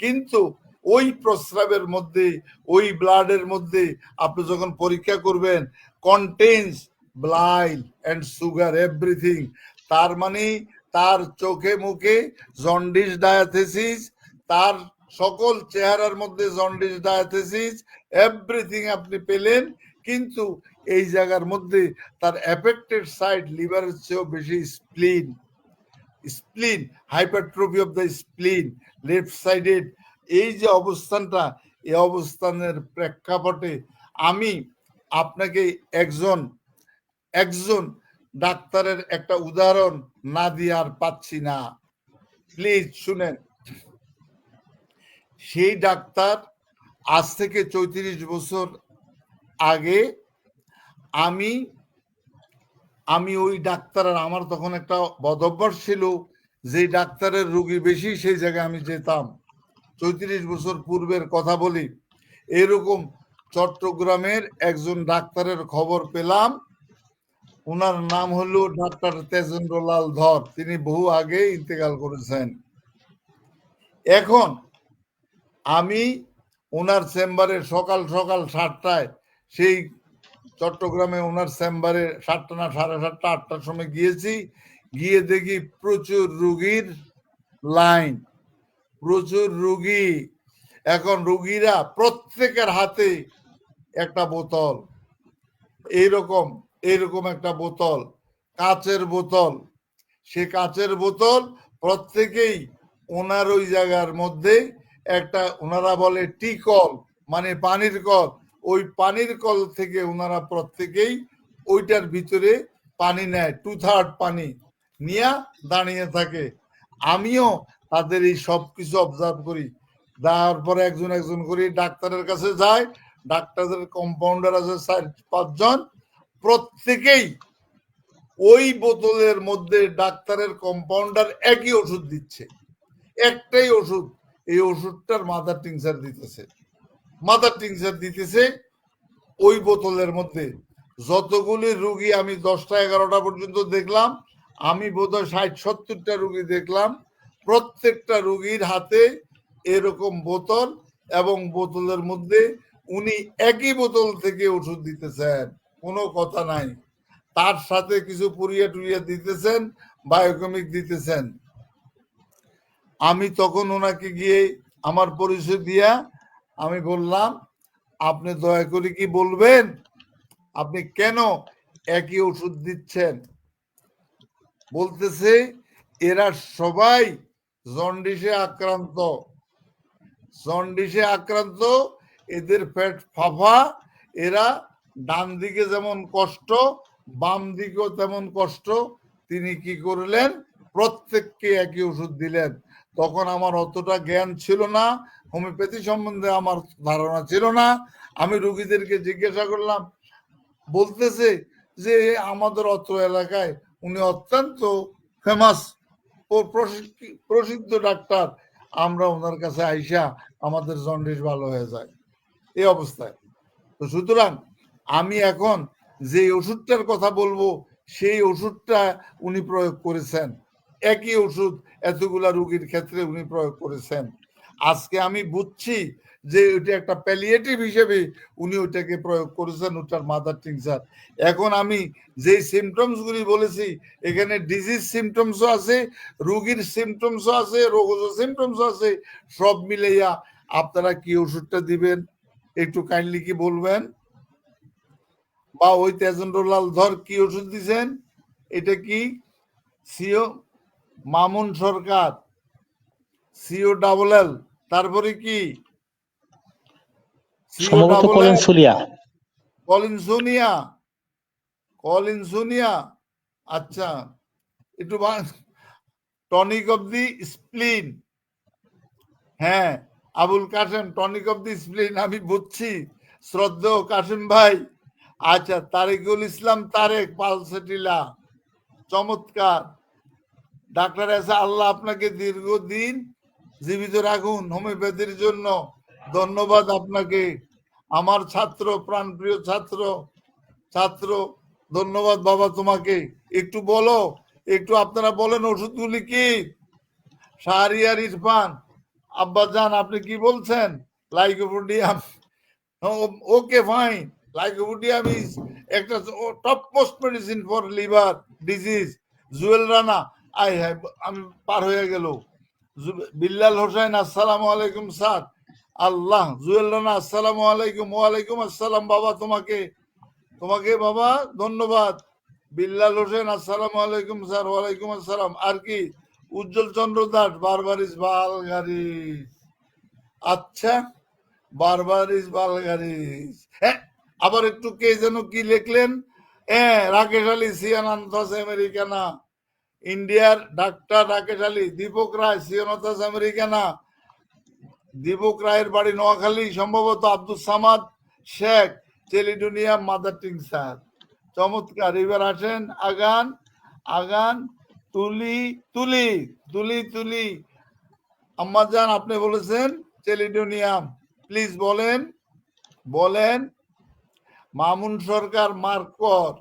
কিন্তু ওই প্রস্রাবের মধ্যে, ওই ব্লাডের মধ্যে আপনি যখন পরীক্ষা করবেন কন্টেন্স ব্লাইল অ্যান্ড সুগার এভরিথিং, তার মানে তার চোখে মুখে জন্ডিস ডায়াথেসিস, তার সকল চেহারার মধ্যে জন্ডিস ডায়াথেসিস এভরিথিং আপনি পেলেন, কিন্তু এই জায়গার মধ্যে তার এফেক্টেড সাইড লিভারের চেয়েও বেশি স্প্লিন, স্প্লিন, hypertrophy of the স্প্লিন left sided. এই যে অবস্থানটা, এই অবস্থানের প্রেক্ষাপটে আমি আপনাকে একজন ডাক্তারের একটা উদাহরণ না দিয়ে আর পাচ্ছি না, প্লিজ শুনেন। সেই ডাক্তার আজ থেকে 34 বছর আগে আমি ওই ডাক্তারের, আমার তখন একটা বদভ্যাস ছিল, যে ডাক্তারের রোগী বেশি সেই জায়গায় আমি যেতাম। 34 বছর পূর্বের কথা বলি। এরকম চট্টগ্রামের একজন ডাক্তারের খবর পেলাম, ওনার নাম হলো ডাক্তার তেজেন্দ্রলাল ধর, তিনি বহু আগে ইন্তেকাল করেছেন। এখন আমি ওনার চেম্বারে সকাল সকাল 7টায়, সেই চট্টগ্রামে ওনার চেম্বারে 7টা না 7:30 8টার সময় গিয়েছি, গিয়ে দেখি প্রচুর রুগীর লাইন, প্রচুর রুগী। এখন রুগীরা প্রত্যেকের হাতে একটা বোতল, এইরকম এইরকম একটা বোতল, কাচের বোতল, সে কাচের বোতল প্রত্যেকেই ওনার ওই জায়গার মধ্যে একটা, ওনারা বলে টি কল, মানে পানির কল, ওই পানির কল থেকে ওনারা প্রত্যেকেই ওইটার ভিতরে পানি নেয়, 2/3 পানি নিয়ে দাঁড়িয়ে থাকে। আমিও তাদের এই সব কিছু অবজার্ভ করি। তারপরে একজন একজন করে ডাক্তারের কাছে যায়, ডাক্তারদের কম্পাউন্ডার আছে 4-5 জন, প্রত্যেকেই ওই বোতলের মধ্যে ডাক্তারের কম্পাউন্ডার একই ওষুধ দিচ্ছে, একটাই ওষুধ, এই ওষুধটার মাদার টিংচার দিতেছে, মাদার টিংচার দিতেছে ওই বোতলের মধ্যে। যতগুলি রুগী আমি 10টা 11টা পর্যন্ত দেখলাম, আমি বোধহয় 60-70টা রুগী দেখলাম, প্রত্যেকটা রুগীর হাতে এরকম বোতল, এবং বোতলের মধ্যে উনি একই বোতল থেকে ওষুধ দিতেছেন, কোনো কথা নাই, তার সাথে কিছু পুরিয়া টুরিয়া দিতেছেন, বায়োকেমিক দিতেছেন। আমি তখন ওনাকে গিয়ে আমার পরিচয় দিয়া আমি বললাম, আপনি দয়া করে কি বলবেন আপনি কেন একই ওষুধ দিচ্ছেন? বলতেছে এরা সবাই জন্ডিসে আক্রান্ত, এদের পেট ফাঁপা, এরা ডান দিকে যেমন কষ্ট বাম দিকেও তেমন কষ্ট। তিনি কি করলেন, প্রত্যেককে একই ওষুধ দিলেন। তখন আমার অতটা জ্ঞান ছিল না, হোমিওপ্যাথি সম্বন্ধে আমার ধারণা ছিল না। আমি রোগীদেরকে জিজ্ঞাসা করলাম, বলতেছে যে আমাদের অত্র এলাকায় উনি অত্যন্ত ফেমাস, প্রসিদ্ধ ডাক্তার, আমরা ওনার কাছে আইসা আমাদের জন্ডিস ভালো হয়ে যায়। এই অবস্থায় তো সুতরাং আমি এখন যে ওষুধটার কথা বলবো সেই ওষুধটা উনি প্রয়োগ করেছেন, একই ওষুধ এতগুলা রোগীর ক্ষেত্রে উনি প্রয়োগ করেছেন। আজকে আমি বুঝছি যে ওইটা একটা প্যালিয়েটিভ হিসেবে উনি ওইটাকে প্রয়োগ করেছেন, ওটার মাদার টিংচার। এখন আমি যে সিমটমস গুলি বলেছি, এখানে ডিজিজ সিমটমসও আছে, রোগীর সিমটমসও আছে, রোগজ সিমটমসও আছে, সব মিলাইয়া আপনারা কি ওষুধটা দিবেন একটু কাইন্ডলি কি বলবেন? বা ওই তেজেন্দ্রলাল ধর কি ওষুধ দিছেন? এটা কি সিও মামুন সরকার, সিও ডাবল এল, তারপরে কি সিও সম্ভবত ডাবল কলিন এল, সুলিয়া। কলিনসোনিয়া। আচ্ছা, একটু টনিক অফ দি স্প্লিন। হ্যাঁ, Abul Kasem, tonic of the spleen, আমি বুঝছি শ্রদ্ধেয় কাসেম ভাই। আচ্ছা, তারেকুল ইসলাম তারেক পালসেটিলা, চমৎকার ডাক্তার আছে, আল্লাহ আপনাকে দীর্ঘদিন জীবিত রাখুন হোমিওপ্যাথির জন্য। ধন্যবাদ আপনাকে, আমার ছাত্র, প্রাণপ্রিয় ছাত্র, ধন্যবাদ বাবা তোমাকে। একটু বলো, একটু আপনারা বলেন ওষুধগুলি কি? শাহরিয়ার ইরফান, আব্বাজান আপনি কি বলছেন? Lycopodium, okay fine, lycopodium is একটা top most medicine for liver disease. Jewel Rana, আমি পার হয়ে গেল। বিল্লাল হোসেন, আসসালামু আলাইকুম স্যার। আল্লাহ, জুয়েল রানা আসসালামু আলাইকুম। ওয়ালাইকুম আসসালাম বাবা, তোমাকে বাবা ধন্যবাদ। বিল্লাল হোসেন, আসসালামু আলাইকুম স্যার। ওয়ালাইকুম আসসালাম। আর কি? উজ্জ্বল চন্দ্র দাস, বারবারিস বালগারিস। আচ্ছা, বারবারিস বালগারিস। হ্যাঁ, আবার একটু কে যেন কি লিখলেন? হ্যাঁ, রাকেশ আলী, সিয়ানান্তাস আমেরিকানা, ইন্ডিয়ার ডাক্তার রাকেশ আলী। দীপক রায়, সিয়ানান্তাস আমেরিকানা। দীপক রায়ের বাড়ি নোয়াখালী, সম্ভবত আব্দুল সামাদ শেখ, টেলিডোনিয়াম মাদার টিংচার। চমৎকার। এবার আসেন আগান তুলি আম্মাজান, আপনি বলেছেন টেলিডোনিয়াম, প্লিজ বলেন। Mamun Sarkar, merc cor,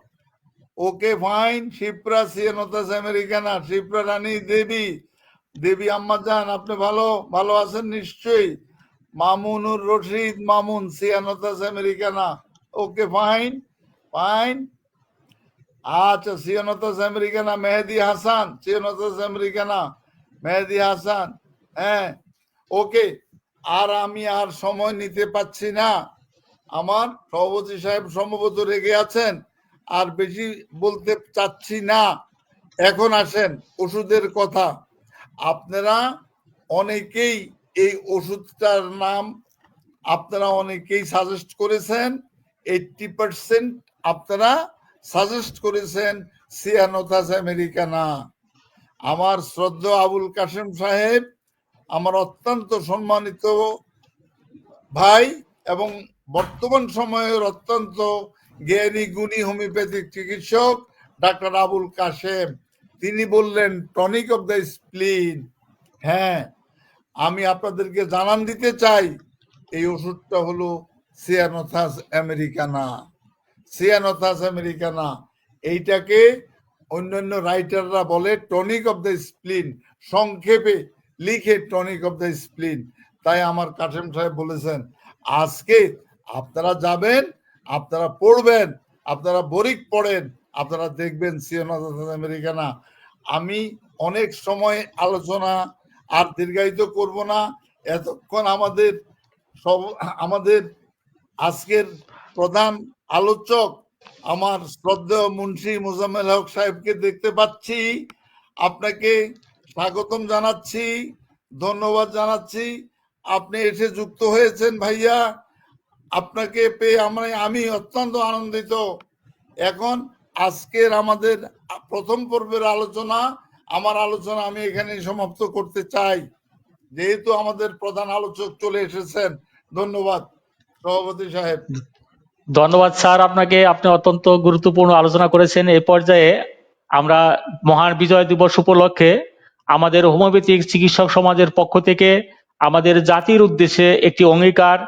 okay fine. Shipra, ceanothus americanus, Shipra Rani Debi আম্মাজান, আপনি ভালো আছেন নিশ্চয়ই। Mamunur Rashid Mamun, ceanothus americanus, okay fine. আচ্ছা, ceanothus americanus, Mehedi Hasan, ceanothus americanus, Mehedi Hasan. হ্যাঁ, ওকে। আর আমি আর সময় নিতে পাচ্ছি না, আমার সভাপতি সাহেব সম্ভবত রেগে আছেন, আর বেশি বলতে চাচ্ছি না। এখন আসেন ওষুধের কথা। আপনারা অনেকেই এই ওষুধটার নাম আপনারা অনেকেই সাজেস্ট করেছেন। 80% আপনারা সাজেস্ট করেছেন সিয়ানোথাস আমেরিকানা। আমার শ্রদ্ধেয় আবুল কাসেম সাহেব, আমার অত্যন্ত সম্মানিত ভাই এবং বর্তমান সময়ের অত্যন্ত জ্ঞানী গুণী হোমিওপ্যাথিক চিকিৎসক ডাক্তার আবুল কাসেম, তিনি বললেন টনিক অফ দ্য স্প্লিন। হ্যাঁ, আমি আপনাদেরকে জানান দিতে চাই, এই ওষুধটা হলো সিয়ানোথাস আমেরিকানা। এইটাকে অন্যান্য রাইটাররা বলে টনিক অফ দ্য স্প্লিন, সংক্ষেপে লিখে টনিক অফ দ্য স্প্লিন। তাই আমার কাসেম সাহেব বলেছেন, আজকে আপনারা যাবেন, আপনারা পড়বেন, আপনারা বরিক পড়েন, আপনারা দেখবেন সিয়ানোথাস আমেরিকানা। আমি অনেক সময় আলোচনা আর দীর্ঘায়িত করব না। এতক্ষণ আমাদের আজকের প্রধান আলোচক আমার শ্রদ্ধেয় মুন্সি মোজাম্মেল হক সাহেবকে দেখতে পাচ্ছি। আপনাকে স্বাগতম জানাচ্ছি, ধন্যবাদ জানাচ্ছি। আপনি এসে যুক্ত হয়েছেন ভাইয়া, আপনাকে পেয়ে আমি অত্যন্ত আনন্দিত। এখন আজকের আমাদের প্রথম পর্বের আলোচনা, আমার আলোচনা আমি এখানে সমাপ্ত করতে চাই, যেহেতু আমাদের প্রধান আলোচক চলে এসেছেন। ধন্যবাদ সভাপতি সাহেব। ধন্যবাদ স্যার আপনাকে, আপনি অত্যন্ত গুরুত্বপূর্ণ আলোচনা করেছেন। এই পর্যায়ে আমরা মহান বিজয় দিবস উপলক্ষে আমাদের হোমিওপ্যাথিক চিকিৎসক সমাজের পক্ষ থেকে আমাদের জাতির উদ্দেশ্যে একটি অঙ্গীকার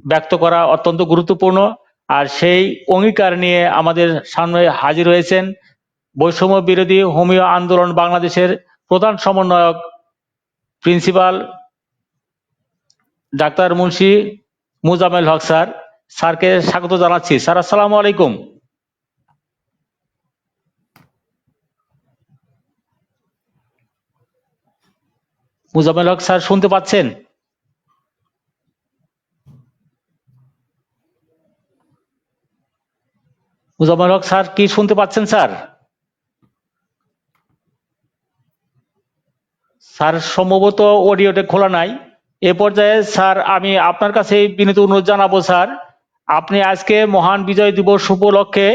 ব্যক্ত করা অত্যন্ত গুরুত্বপূর্ণ। আর সেই অঙ্গীকার নিয়ে আমাদের সামনে হাজির হয়েছেন বৈষম্য বিরোধী হোমিও আন্দোলন বাংলাদেশের প্রধান সমন্বয়ক প্রিন্সিপাল ডাক্তার মুন্সি মুজাম্মেল হক স্যার। স্যারকে স্বাগত জানাচ্ছি। স্যার, আসসালামু আলাইকুম। মুজাম্মেল হক স্যার শুনতে পাচ্ছেন? মুজাম্মেল হক স্যার কি শুনতে পাচ্ছেন স্যার? স্যার সম্ভবত অডিওটা খোলা নাই। এ পর্যায়ে স্যার আমি আপনার কাছে বিনীত অনুরোধ জানাবো স্যার, আপনি আজকে মহান বিজয় দিবস উপলক্ষে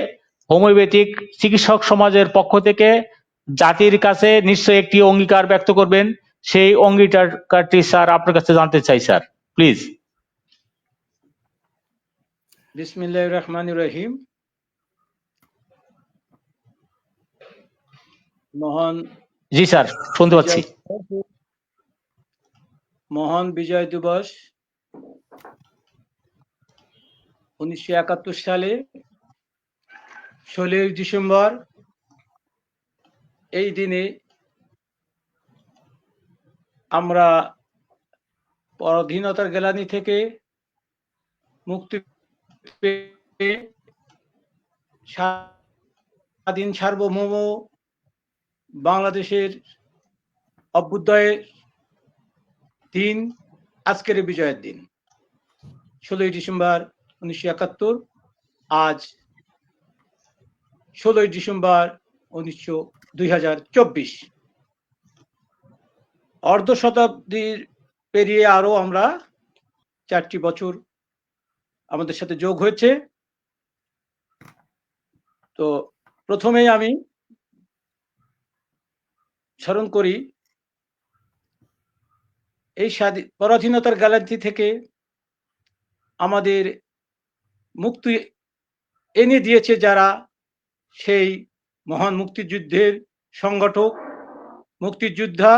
হোমিওপ্যাথিক চিকিৎসক সমাজের পক্ষ থেকে জাতির কাছে নিশ্চয়ই একটি অঙ্গীকার ব্যক্ত করবেন। সেই অঙ্গীকারটি স্যার আপনার কাছে জানতে চাই স্যার, প্লিজ। বিসমিল্লাহির রহমানির রহিম। মহান জি স্যার, শুনতে পাচ্ছি। মহান বিজয় দিবস 1971 সালে 16 ডিসেম্বর, এই দিনে আমরা পরাধীনতার গ্লানি থেকে মুক্তি পেয়ে স্বাধীন সার্বভৌম বাংলাদেশের অভ্যুদয়ের দিন আজকের বিজয়ের দিন 16 ডিসেম্বর 1971। আজ 16 ডিসেম্বর 2024, অর্ধ শতাব্দীর পেরিয়ে আরো আমরা 4টি বছর আমাদের সাথে যোগ হয়েছে। তো প্রথমেই আমি স্মরণ করি এই পরাধীনতার গ্যালান্টি থেকে আমাদের মুক্তি এনে দিয়েছে যারা, সেই মহান মুক্তিযুদ্ধের সংগঠক, মুক্তিযোদ্ধা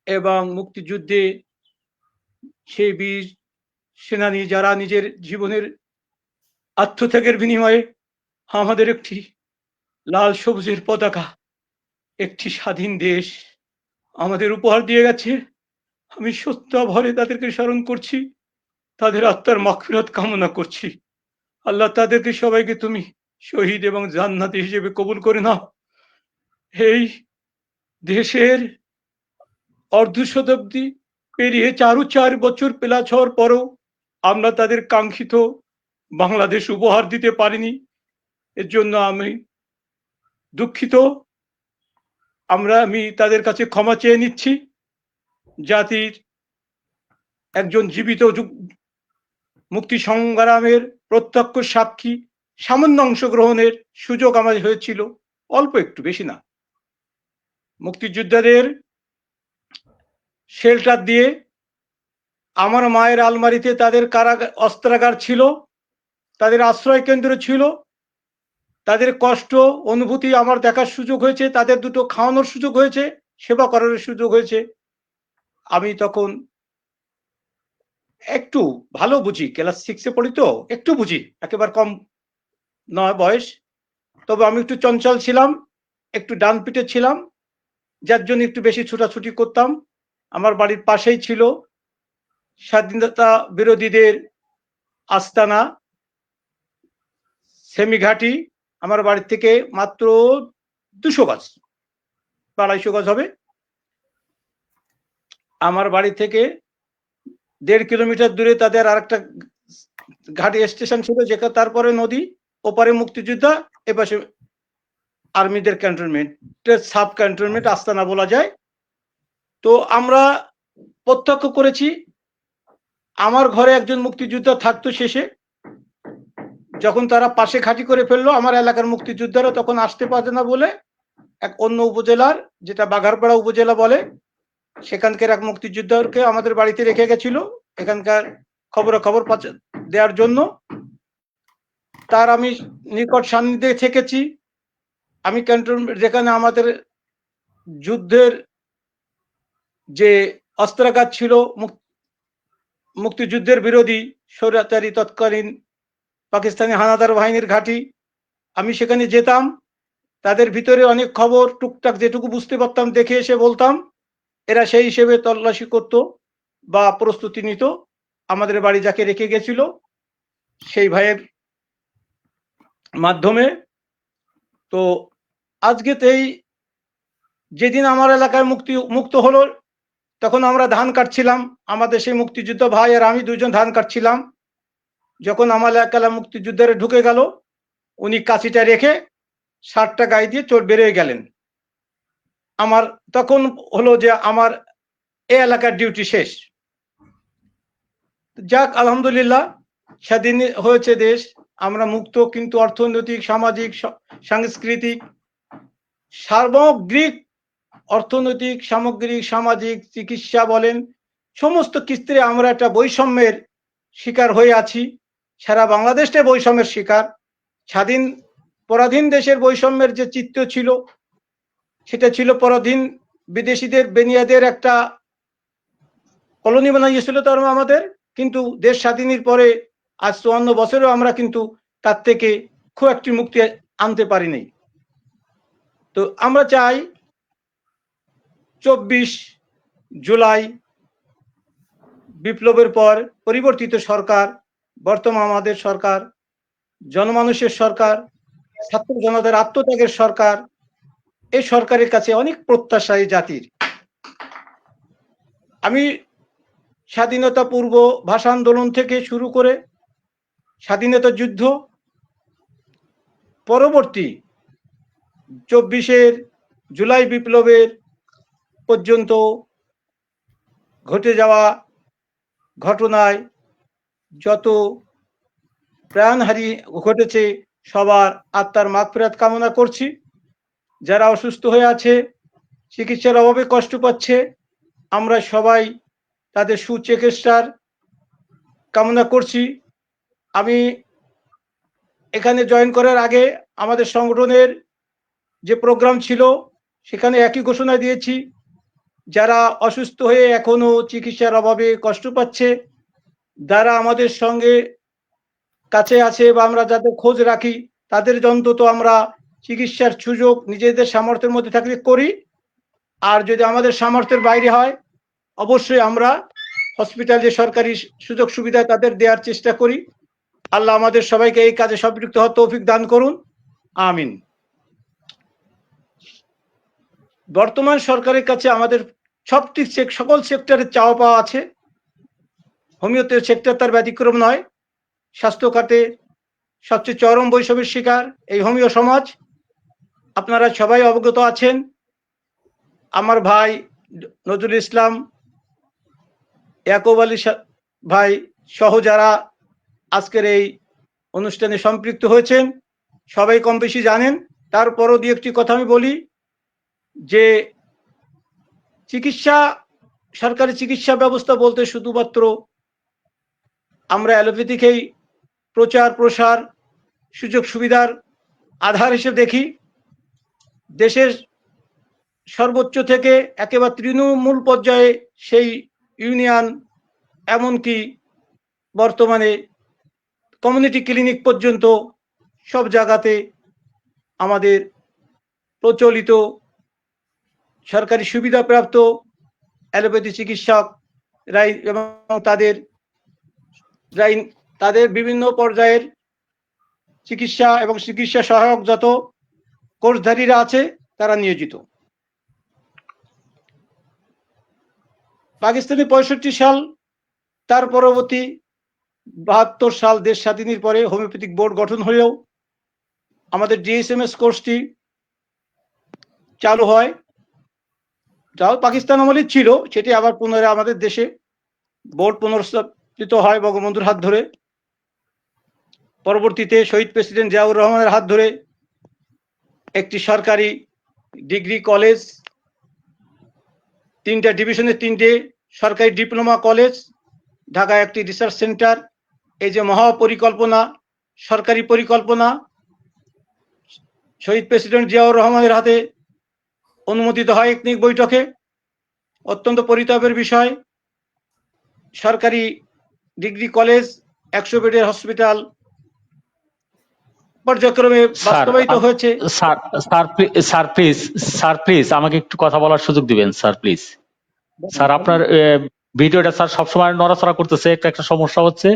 এবং মুক্তিযুদ্ধে সেই বীর সেনানী যারা নিজের জীবনের আত্মত্যাগের বিনিময়ে আমাদের একটি লাল সবুজের পতাকা, একটি স্বাধীন দেশ আমাদের উপহার দিয়ে গেছে। আমি শ্রদ্ধা ভরে তাদেরকে স্মরণ করছি, তাদের আত্মার মাগফিরাত কামনা করছি। আল্লাহ তাদেরকে সবাইকে তুমি শহীদ এবং জান্নাতি হিসেবে কবুল করে নাও। এই দেশের অর্ধ শতাব্দী পেরিয়ে 4 বছর প্লাস হওয়ার পরও আমরা তাদের কাঙ্ক্ষিত বাংলাদেশ উপহার দিতে পারিনি, এর জন্য আমি দুঃখিত। আমি তাদের কাছে ক্ষমা চেয়ে নিচ্ছি। জাতির একজন জীবিত মুক্তি সংগ্রামের প্রত্যক্ষ সাক্ষী, সামান্য অংশগ্রহণের সুযোগ আমার হয়েছিল, অল্প একটু, বেশি না। মুক্তিযোদ্ধাদের শেল্টার দিয়ে আমার মায়ের আলমারিতে তাদের অস্ত্রাগার ছিল, তাদের আশ্রয় কেন্দ্র ছিল। তাদের কষ্ট অনুভূতি আমার দেখার সুযোগ হয়েছে, তাদের দুটো খাওয়ানোর সুযোগ হয়েছে, সেবা করার সুযোগ হয়েছে। আমি তখন একটু ভালো বুঝি, ক্লাস 6-এ পড়ি তো একটু বুঝি, একেবারে কম নয় বয়স। তবে আমি একটু চঞ্চল ছিলাম, একটু ডান পিঠে ছিলাম, যার জন্য একটু বেশি ছুটাছুটি করতাম। আমার বাড়ির পাশেই ছিল স্বাধীনতা বিরোধীদের আস্তানা সেমিঘাটি। আমার বাড়ি থেকে মাত্র 200 গজ বা 250 গজ হবে। আমার বাড়ি থেকে 1.5 কিলোমিটার দূরে তাদের আরেকটা ঘাটি স্টেশন ছিল, যেখানে তারপরে নদী, ওপারে মুক্তিযোদ্ধা, এপাশে আর্মিদের ক্যান্টনমেন্ট, সাব ক্যান্টনমেন্ট আস্তানা বলা যায়। তো আমরা প্রত্যক্ষ করেছি, আমার ঘরে একজন মুক্তিযোদ্ধা থাকতো শেষে, যখন তারা পাশে ঘাঁটি করে ফেললো আমার এলাকার মুক্তিযোদ্ধারা তখন আসতে পারে না বলে এক অন্য উপজেলার, যেটা বাঘারপাড়া উপজেলা বলে, সেখানকার এক মুক্তিযোদ্ধাকে আমাদের বাড়িতে রেখে গেছিল এখানকার খবরাখবর দেওয়ার জন্য। তার আমি নিকট সান্নিধ্যে থেকেছি। আমি ক্যান্টনমেন্ট, যেখানে আমাদের যুদ্ধের যে অস্ত্রাগার ছিল, মুক্তিযুদ্ধের বিরোধী স্বৈরাচারী তৎকালীন পাকিস্তানি হানাদার বাহিনীর ঘাঁটি, আমি সেখানে যেতাম। তাদের ভিতরে অনেক খবর টুকটাক যেটুকু বুঝতে পারতাম দেখে এসে বলতাম, এরা সেই হিসেবে তল্লাশি করত বা প্রস্তুতি নিত। আমাদের বাড়ি যাকে রেখে গেছিল সেই ভাইয়ের মাধ্যমে। তো আজকেতেই যেদিন আমার এলাকায় মুক্ত হলো, তখন আমরা ধান কাটছিলাম, আমাদের সেই মুক্তিযুদ্ধ ভাই আর আমি দুজন ধান কাটছিলাম। যখন আমার এলাকায় মুক্তিযুদ্ধের ঢুকে গেল, উনি কাঁচিটা রেখে শার্টটা গায়ে দিয়ে চোর বেরিয়ে গেলেন। আমার তখন হলো যে আমার এই এলাকার ডিউটি শেষ। যাক, আলহামদুলিল্লাহ, স্বাধীন হয়েছে দেশ, আমরা মুক্ত, কিন্তু অর্থনৈতিক, সামাজিক, সাংস্কৃতিক, সামগ্রিক, অর্থনৈতিক, সামগ্রিক, সামাজিক, চিকিৎসা বলেন, সমস্ত ক্ষেত্রে আমরা একটা বৈষম্যের শিকার হয়ে আছি। সারা বাংলাদেশে বৈষম্যের শিকার। স্বাধীন পরাধীন দেশের বৈষম্যের যে চিত্র ছিল, সেটা ছিল পরাধীন বিদেশিদের, বেনিয়াদের একটা কলোনি বানাইয়েছিল তারা আমাদের। কিন্তু দেশ স্বাধীনের পরে আজ ৫৪ বছরেও আমরা কিন্তু তার থেকে খুব একটি মুক্তি আনতে পারিনি। তো আমরা চাই ২৪ জুলাই বিপ্লবের পর পরিবর্তিত সরকার, বর্তমান আমাদের সরকার, জনমানুষের সরকার, ছাত্র জনতার আত্মত্যাগের সরকার, এই সরকারের কাছে অনেক প্রত্যাশা এই জাতির। আমি স্বাধীনতা পূর্ব ভাষা আন্দোলন থেকে শুরু করে স্বাধীনতা যুদ্ধ, পরবর্তী ২৪ জুলাই বিপ্লবের পর্যন্ত ঘটে যাওয়া ঘটনায় যত প্রাণহানি ঘটেছে, সবার আত্মার মাগফিরাত কামনা করছি। যারা অসুস্থ হয়ে আছে, চিকিৎসার অভাবে কষ্ট পাচ্ছে, আমরা সবাই তাদের সুচিকিৎসার কামনা করছি। আমি এখানে জয়েন করার আগে আমাদের সংগঠনের যে প্রোগ্রাম ছিল, সেখানে একই ঘোষণা দিয়েছি, যারা অসুস্থ হয়ে এখনো চিকিৎসার অভাবে কষ্ট পাচ্ছে, যারা আমাদের সঙ্গে কাছে আছে বা আমরা যাদের খোঁজ রাখি, তাদের অন্তত আমরা চিকিৎসার সুযোগ নিজেদের সামর্থ্যের মধ্যে থাকলে করি। আর যদি আমাদের সামর্থ্যের বাইরে হয়, অবশ্যই আমরা হসপিটাল যে সরকারি সুযোগ সুবিধা তাদের দেওয়ার চেষ্টা করি। আল্লাহ আমাদের সবাইকে এই কাজে সম্পৃক্ত হওয়ার তৌফিক দান করুন, আমিন। বর্তমান সরকারের কাছে আমাদের সকল সেক্টরের চাওয়া পাওয়া আছে। হোমিওপ্যাথি সেক্টর তার ব্যতিক্রম নয়। স্বাস্থ্য খাতে সবচেয়ে চরম বৈষম্যের শিকার এই হোমিও সমাজ, আপনারা সবাই অবগত আছেন। আমার ভাই নজরুল ইসলাম, ইয়াকুব আলী ভাই সহ যারা আজকের এই অনুষ্ঠানে সম্পৃক্ত হয়েছেন, সবাই কম বেশি জানেন। তারপরও দু একটি কথা আমি বলি, যে চিকিৎসা, সরকারি চিকিৎসা ব্যবস্থা বলতে শুধুমাত্র আমরা অ্যালোপ্যাথিকেই প্রচার প্রসার, সুযোগ সুবিধার আধার হিসেবে দেখি। দেশের সর্বোচ্চ থেকে একেবারে তৃণমূল পর্যায়ে সেই ইউনিয়ন, এমনকি বর্তমানে কমিউনিটি ক্লিনিক পর্যন্ত সব জায়গাতে আমাদের প্রচলিত সরকারি সুবিধাপ্রাপ্ত অ্যালোপ্যাথি চিকিৎসকরাই এবং তাদের বিভিন্ন পর্যায়ের চিকিৎসা এবং চিকিৎসা সহায়ক যত কোর্সধারীরা আছে তারা নিয়োজিত। পাকিস্তানি ৬৫ সাল, তার পরবর্তী ৭২ সাল দেশ স্বাধীনের পরে হোমিওপ্যাথিক বোর্ড গঠন হলেও আমাদের ডিএসএমএস কোর্সটি চালু হয়, যাও পাকিস্তান আমলে ছিল, সেটি আবার পুনরায় আমাদের দেশে বোর্ড পুনর্স্থাপিত হয় বঙ্গবন্ধুর হাত ধরে। পরবর্তীতে শহীদ প্রেসিডেন্ট জিয়াউর রহমানের হাত ধরে একটি সরকারি ডিগ্রি কলেজ, 3টা ডিভিশনে 3টে সরকারি ডিপ্লোমা কলেজ, ঢাকায় একটি রিসার্চ সেন্টার, এই যে মহাপরিকল্পনা, সরকারি পরিকল্পনা শহীদ প্রেসিডেন্ট জিয়াউর রহমানের হাতে অনুমোদিত হয় একনিক বৈঠকে। অত্যন্ত পরিতাপের বিষয়, সরকারি ডিগ্রি কলেজ, 100 বেডের হসপিটাল পর্যায়ক্রমে স্যার বাস্তবায়িত হয়েছে। স্যার স্যার প্লিজ আমাকে একটু কথা বলার সুযোগ দিবেন স্যার, প্লিজ। স্যার আপনার ভিডিওটা স্যার সবসময় নড়াচড়া করতেছে, একটা সমস্যা হচ্ছে।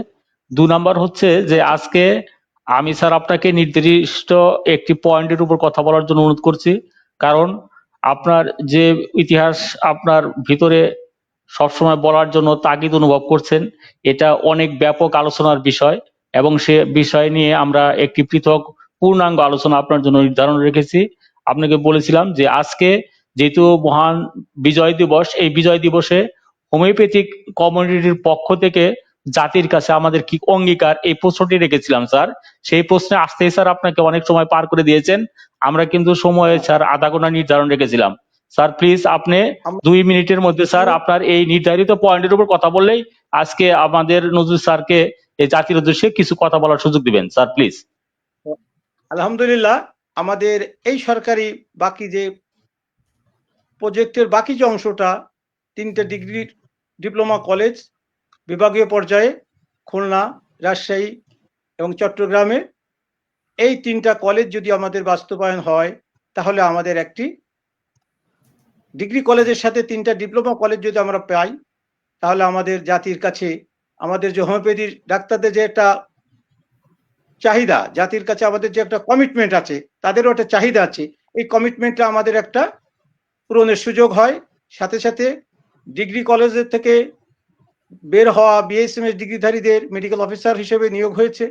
2 নাম্বার হচ্ছে যে আজকে আমি স্যার আপনাকে নির্দিষ্ট একটি পয়েন্টের উপর কথা বলার জন্য অনুরোধ করছি, কারণ আপনার যে ইতিহাস আপনার ভিতরে সবসময় বলার জন্য তাগিদ অনুভব করছেন, এটা অনেক ব্যাপক আলোচনার বিষয়, এবং সে বিষয় নিয়ে আমরা একটি পৃথক পূর্ণাঙ্গ আলোচনা আপনার জন্য নির্ধারণ রেখেছি। আপনাকে বলেছিলাম যে আজকে যেহেতু মহান বিজয় দিবস, এই বিজয় দিবসে হোমিওপ্যাথিক কমিউনিটির পক্ষ থেকে জাতির কাছে আমাদের কি অঙ্গীকার, এই প্রশ্নটি রেখেছিলাম স্যার। সেই প্রশ্নে আসতেই স্যার আপনাকে অনেক সময় পার করে দিয়েছেন। আমরা কিন্তু সময়ে স্যার আধা ঘন্টা নির্ধারণ রেখেছিলাম। স্যার প্লিজ আপনি 2 মিনিটের মধ্যে স্যার আপনার এই নির্ধারিত পয়েন্টের উপর কথা বললেই আজকে আমাদের নজরুল স্যারকে এই জাতির উদ্দেশ্যে কিছু কথা বলার সুযোগ দিবেন স্যার, প্লিজ। আলহামদুলিল্লাহ, আমাদের এই সরকারি বাকি যে প্রজেক্টের বাকি যে অংশটা, 3টে ডিগ্রি ডিপ্লোমা কলেজ বিভাগীয় পর্যায়ে খুলনা, রাজশাহী এবং চট্টগ্রামে, এই 3টা কলেজ যদি আমাদের বাস্তবায়ন হয়, তাহলে আমাদের একটি ডিগ্রি কলেজের সাথে 3টা ডিপ্লোমা কলেজ যদি আমরা পাই, তাহলে আমাদের জাতির কাছে, আমাদের যে হোমিওপ্যাথির ডাক্তারদের যে একটা চাহিদা, জাতির কাছে আমাদের যে একটা কমিটমেন্ট আছে, তাদেরও একটা চাহিদা আছে, এই কমিটমেন্টটা আমাদের একটা পূরণের সুযোগ হয়। সাথে সাথে ডিগ্রি কলেজের থেকে বের হওয়া বিএসএমএস ডিগ্রিধারীদের মেডিকেল অফিসার হিসেবে নিয়োগ হয়েছে।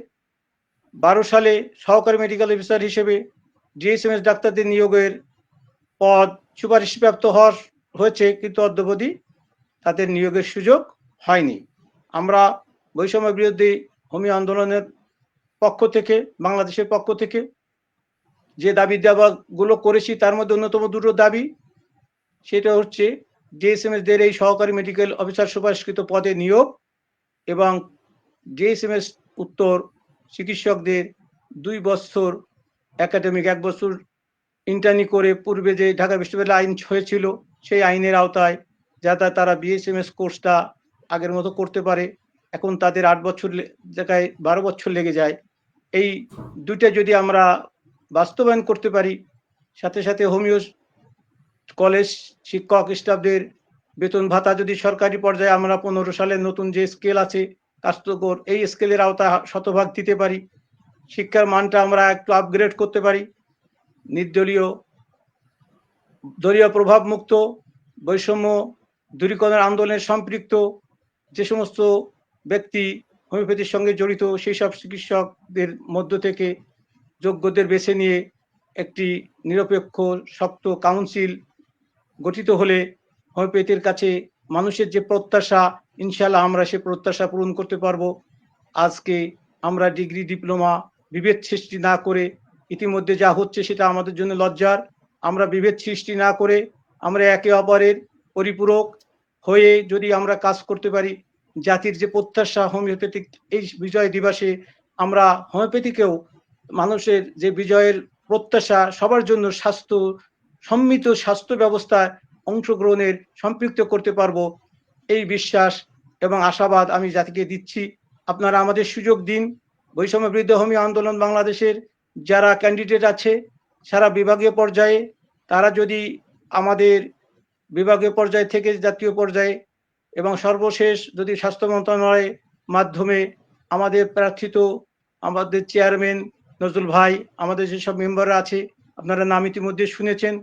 12 সালে সহকারী মেডিকেল অফিসার হিসেবে ডিএসএমএস ডাক্তারদের নিয়োগের পদ সুপারিশপ্রাপ্ত হয়েছে, কিন্তু অদ্যাবধি তাদের নিয়োগের সুযোগ হয়নি। আমরা বৈষম্য বিরোধী হোমিও আন্দোলনের পক্ষ থেকে, বাংলাদেশের পক্ষ থেকে যে দাবি দাবাগুলো করেছি, তার মধ্যে অন্যতম 2টো দাবি, সেটা হচ্ছে ডিএসএমএস দের এই সহকারী মেডিকেল অফিসার সুপারিশকৃত পদে নিয়োগ, এবং ডিএসএমএস উত্তর চিকিৎসকদের 2 বছর একাডেমিক, 1 বছর ইন্টার্নি করে পূর্বে যে ঢাকা বিশ্ববিদ্যালয় আইন হয়েছিল, সেই আইনের আওতায় যাতে তারা বিএসএমএস কোর্সটা আগের মতো করতে পারে। এখন তাদের 8 বছর জায়গায় 12 বছর লেগে যায়। এই 2টা যদি আমরা বাস্তবায়ন করতে পারি, সাথে সাথে হোমিও কলেজ শিক্ষক স্টাফদের বেতন ভাতা যদি সরকারি পর্যায়ে আমরা 15 সালের নতুন যে স্কেল আছে কার্যকর, এই স্কেলের আওতায় শতভাগ দিতে পারি, শিক্ষার মানটা আমরা একটু আপগ্রেড করতে পারি, নির্দলীয়, দলীয় প্রভাব মুক্ত, বৈষম্য দূরীকরণের আন্দোলনের সম্পৃক্ত যে সমস্ত ব্যক্তি হোমিওপ্যাথির সঙ্গে জড়িত, সেই সব চিকিৎসকদের মধ্য থেকে যোগ্যদের বেছে নিয়ে একটি নিরপেক্ষ শক্ত কাউন্সিল গঠিত হলে হোমিওপ্যাথির কাছে মানুষের যে প্রত্যাশা, ইনশাল্লাহ আমরা সে প্রত্যাশা পূরণ করতে পারবো। আজকে আমরা ডিগ্রি ডিপ্লোমা বিভেদ সৃষ্টি না করে, ইতিমধ্যে যা হচ্ছে সেটা আমাদের জন্য লজ্জার, আমরা বিভেদ সৃষ্টি না করে আমরা একে অপরের পরিপূরক হয়ে যদি আমরা কাজ করতে পারি, জাতির যে প্রত্যাশা হোমিওপ্যাথিক এই বিজয় দিবসে আমরা হোমিওপ্যাথিকেও মানুষের যে বিজয়ের প্রত্যাশা, সবার জন্য স্বাস্থ্য সম্মিত স্বাস্থ্য ব্যবস্থায় অংশগ্রহণের সম্পৃক্ত করতে পারবো, এই বিশ্বাস এবং আশাবাদ আমি জাতিকে দিচ্ছি। আপনারা আমাদের সুযোগ দিন। বৈষম্য বিরুদ্ধে হোমিও আন্দোলন বাংলাদেশের যারা ক্যান্ডিডেট আছে সারা বিভাগীয় পর্যায়ে, তারা যদি আমাদের বিভাগীয় পর্যায় থেকে জাতীয় পর্যায়ে এবং সর্বশেষ যদি স্বাস্থ্য মন্ত্রণালয়ের মাধ্যমে আমাদের প্রার্থিত আমাদের চেয়ারম্যান নজরুল ভাই, আমাদের যেসব মেম্বাররা আছে আপনারা নাম ইতিমধ্যে শুনেছেন,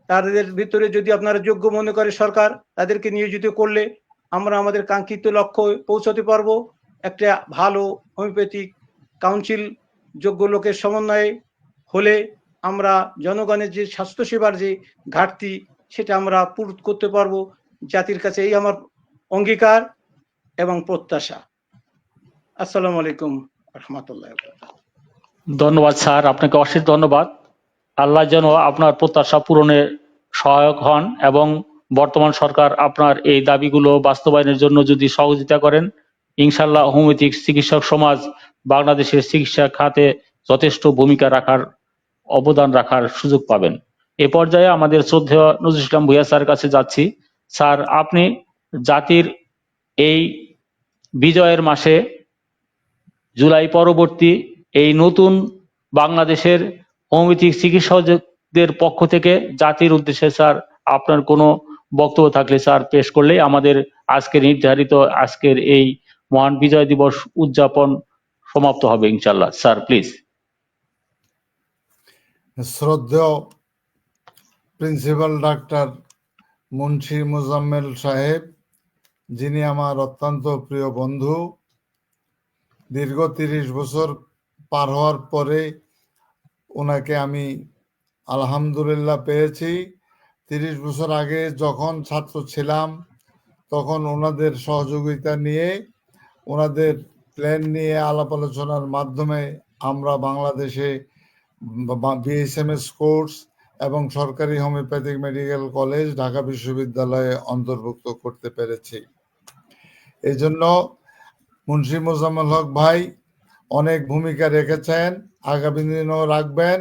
তাদের ভিতরে যদি আপনারা যোগ্য মনে করে সরকার, তাদেরকে নিয়োজিত করলে আমরা আমাদের কাঙ্ক্ষিত লক্ষ্য পৌঁছাতে পারবো। একটা ভালো হোমিওপ্যাথিক কাউন্সিল যোগ্য লোকের সমন্বয়ে হলে আমরা জনগণের যে স্বাস্থ্যসেবার যে ঘাটতি সেটা আমরা পূরণ করতে পারবো। জাতির কাছে এই আমার অঙ্গীকার এবং প্রত্যাশা। আসসালামু আলাইকুম রহমতুল্লাহ। ধন্যবাদ স্যার, আপনাকে অশেষ ধন্যবাদ। আল্লাহ যেন আপনার প্রত্যাশা পূরণে সহায়ক হন এবং বর্তমান সরকার আপনার এই দাবিগুলো বাস্তবায়নের জন্য যদি সহযোগিতা করেন, ইনশাল্লাহ হোমিওপ্যাথিক চিকিৎসক সমাজ বাংলাদেশের চিকিৎসা খাতে যথেষ্ট ভূমিকা রাখার, অবদান রাখার সুযোগ পাবেন। এ পর্যায়ে আমাদের শ্রদ্ধেয় নজরুল ইসলাম ভূঁইয়া স্যারের কাছে যাচ্ছি। স্যার, আপনি জাতির এই বিজয়ের মাসে, জুলাই পরবর্তী এই নতুন বাংলাদেশের হোমিওপ্যাথিক চিকিৎসকদের পক্ষ থেকে জাতির উদ্দেশ্যে স্যার আপনার কোনো বক্তব্য থাকলে স্যার পেশ করলেই আমাদের আজকের নির্ধারিত আজকের এই মহান বিজয় দিবস উদযাপন সমাপ্ত হবে ইনশাল্লাহ। Sir please. শ্রদ্ধেয় প্রিন্সিপাল ডাক্তার মুন্সি মোজাম্মেল সাহেব, যিনি আমার অত্যন্ত প্রিয় বন্ধু, দীর্ঘ 30 বছর পার হওয়ার পরে ওনাকে আমি আলহামদুলিল্লাহ পেয়েছি। 30 বছর আগে যখন ছাত্র ছিলাম তখন ওনাদের সহযোগিতা নিয়ে, ওনাদের প্ল্যান নিয়ে আলাপ আলোচনার মাধ্যমে আমরা বাংলাদেশে বিএসএমএস কোর্স এবং সরকারি হোমিওপ্যাথিক মেডিকেল কলেজ ঢাকা বিশ্ববিদ্যালয়ে অন্তর্ভুক্ত করতে পেরেছি। এই জন্য মুন্সি মোজাম্মেল হক ভাই অনেক ভূমিকা রেখেছেন, আগামী দিনেও রাখবেন।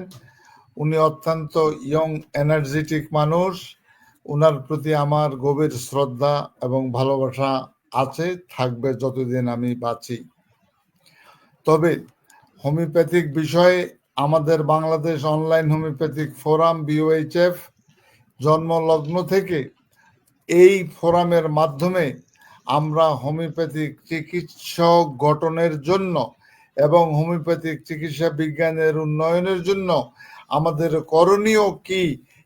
উনি অত্যন্ত ইয়ং এনার্জেটিক মানুষ, ওনার প্রতি আমার গভীর শ্রদ্ধা এবং ভালোবাসা আছে, থাকবে যতদিন আমি বাঁচি। তবে হোমিওপ্যাথিক বিষয়ে আমাদের Bangladesh online homeopathic forum BOHF জন্মলগ্ন থেকে এই ফোরামের মাধ্যমে আমরা হোমিওপ্যাথিক চিকিৎসক গঠনের জন্য এবং হোমিওপ্যাথিক চিকিৎসা বিজ্ঞানের উন্নয়নের জন্য আমাদের করণীয় কি,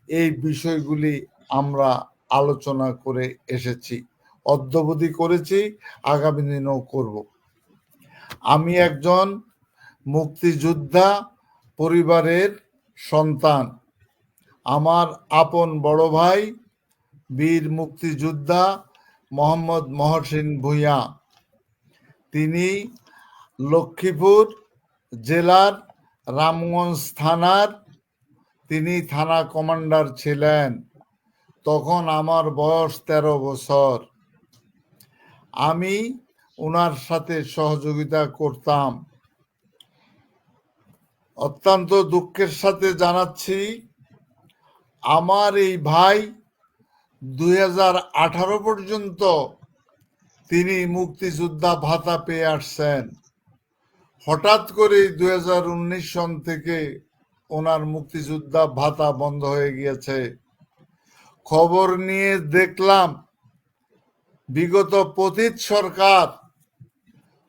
এই বিষয়গুলি আমরা আলোচনা করে এসেছি, অদ্যাবধি করেছি, আগামী দিনেও করব। আমি একজন মুক্তিযোদ্ধা পরিবারের সন্তান। আমার আপন বড় ভাই বীর মুক্তিযোদ্ধা মোহাম্মদ মহসিন ভূঁইয়া, তিনি লক্ষ্মীপুর জেলার রামগঞ্জ থানার তিনি থানা কমান্ডার ছিলেন। তখন আমার বয়স 13 বছর। আমি ওনার সাথে সহযোগিতা করতাম। অত্যন্ত দুঃখের সাথে জানাচ্ছি, আমার এই ভাই 2018 পর্যন্ত তিনি মুক্তিযোদ্ধা ভাতা পেয়ে আসছেন। হঠাৎ করে 2019 সন থেকে ওনার মুক্তিযোদ্ধা ভাতা বন্ধ হয়ে গিয়েছে। খবর নিয়ে দেখলাম বিগত পতিত সরকার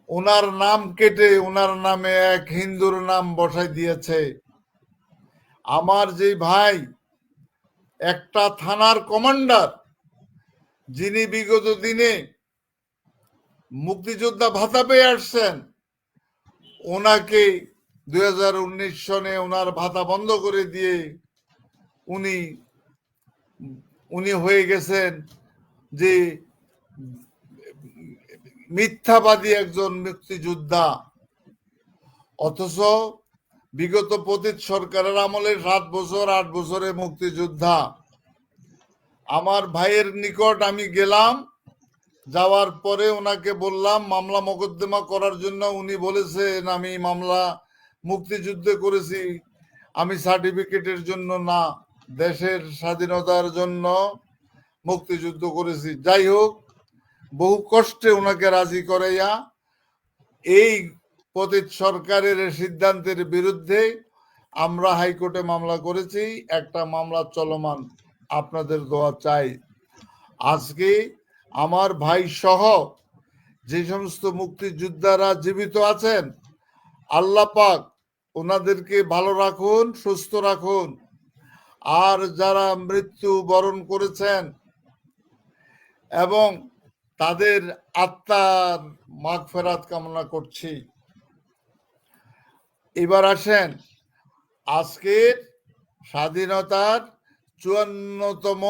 ওনার নাম কেটে ওনার নামে এক হিন্দুর নাম বসাই দিয়েছে। আমার যে ভাই একটা থানার কমান্ডার, যিনি বিগত দিনে মুক্তিযোদ্ধা ভাতা পেয়ে আসছেন, ওনাকে 2019 সনে ওনার ভাতা বন্ধ করে দিয়ে উনি হয়ে গেছেন যে মিথ্যাবাদী একজন মুক্তিযোদ্ধা। অথচ বিগত পতিত সরকারের আমলে 7 বছর 8 বছরে মুক্তিযোদ্ধা। আমার ভাইয়ের নিকট আমি গেলাম, যাওয়ার পরে ওনাকে বললাম মামলা মোকদ্দমা করার জন্য। উনি বলেছেন আমি মামলা মুক্তিযুদ্ধে করেছি, আমি সার্টিফিকেটের জন্য না, দেশের স্বাধীনতার জন্য মুক্তিযুদ্ধ করেছি। যাই হোক, বহু কষ্টে ওনাকে রাজি করাইয়া এই পতিত সরকারের সিদ্ধান্তের বিরুদ্ধে আমরা হাইকোর্টে মামলা করেছি। একটা মামলা চলমান, আপনাদের দোয়া চাই। আজকে আমার ভাই সহ যে সমস্ত মুক্তিযোদ্ধারা জীবিত আছেন, আল্লাহ পাক ওনাদেরকে ভালো রাখুন, সুস্থ রাখুন। আর যারা মৃত্যু বরণ করেছেন এবং তাদের আত্মার মাগফিরাত কামনা করছি। এবার আসেন আজকের স্বাধীনতার 54তম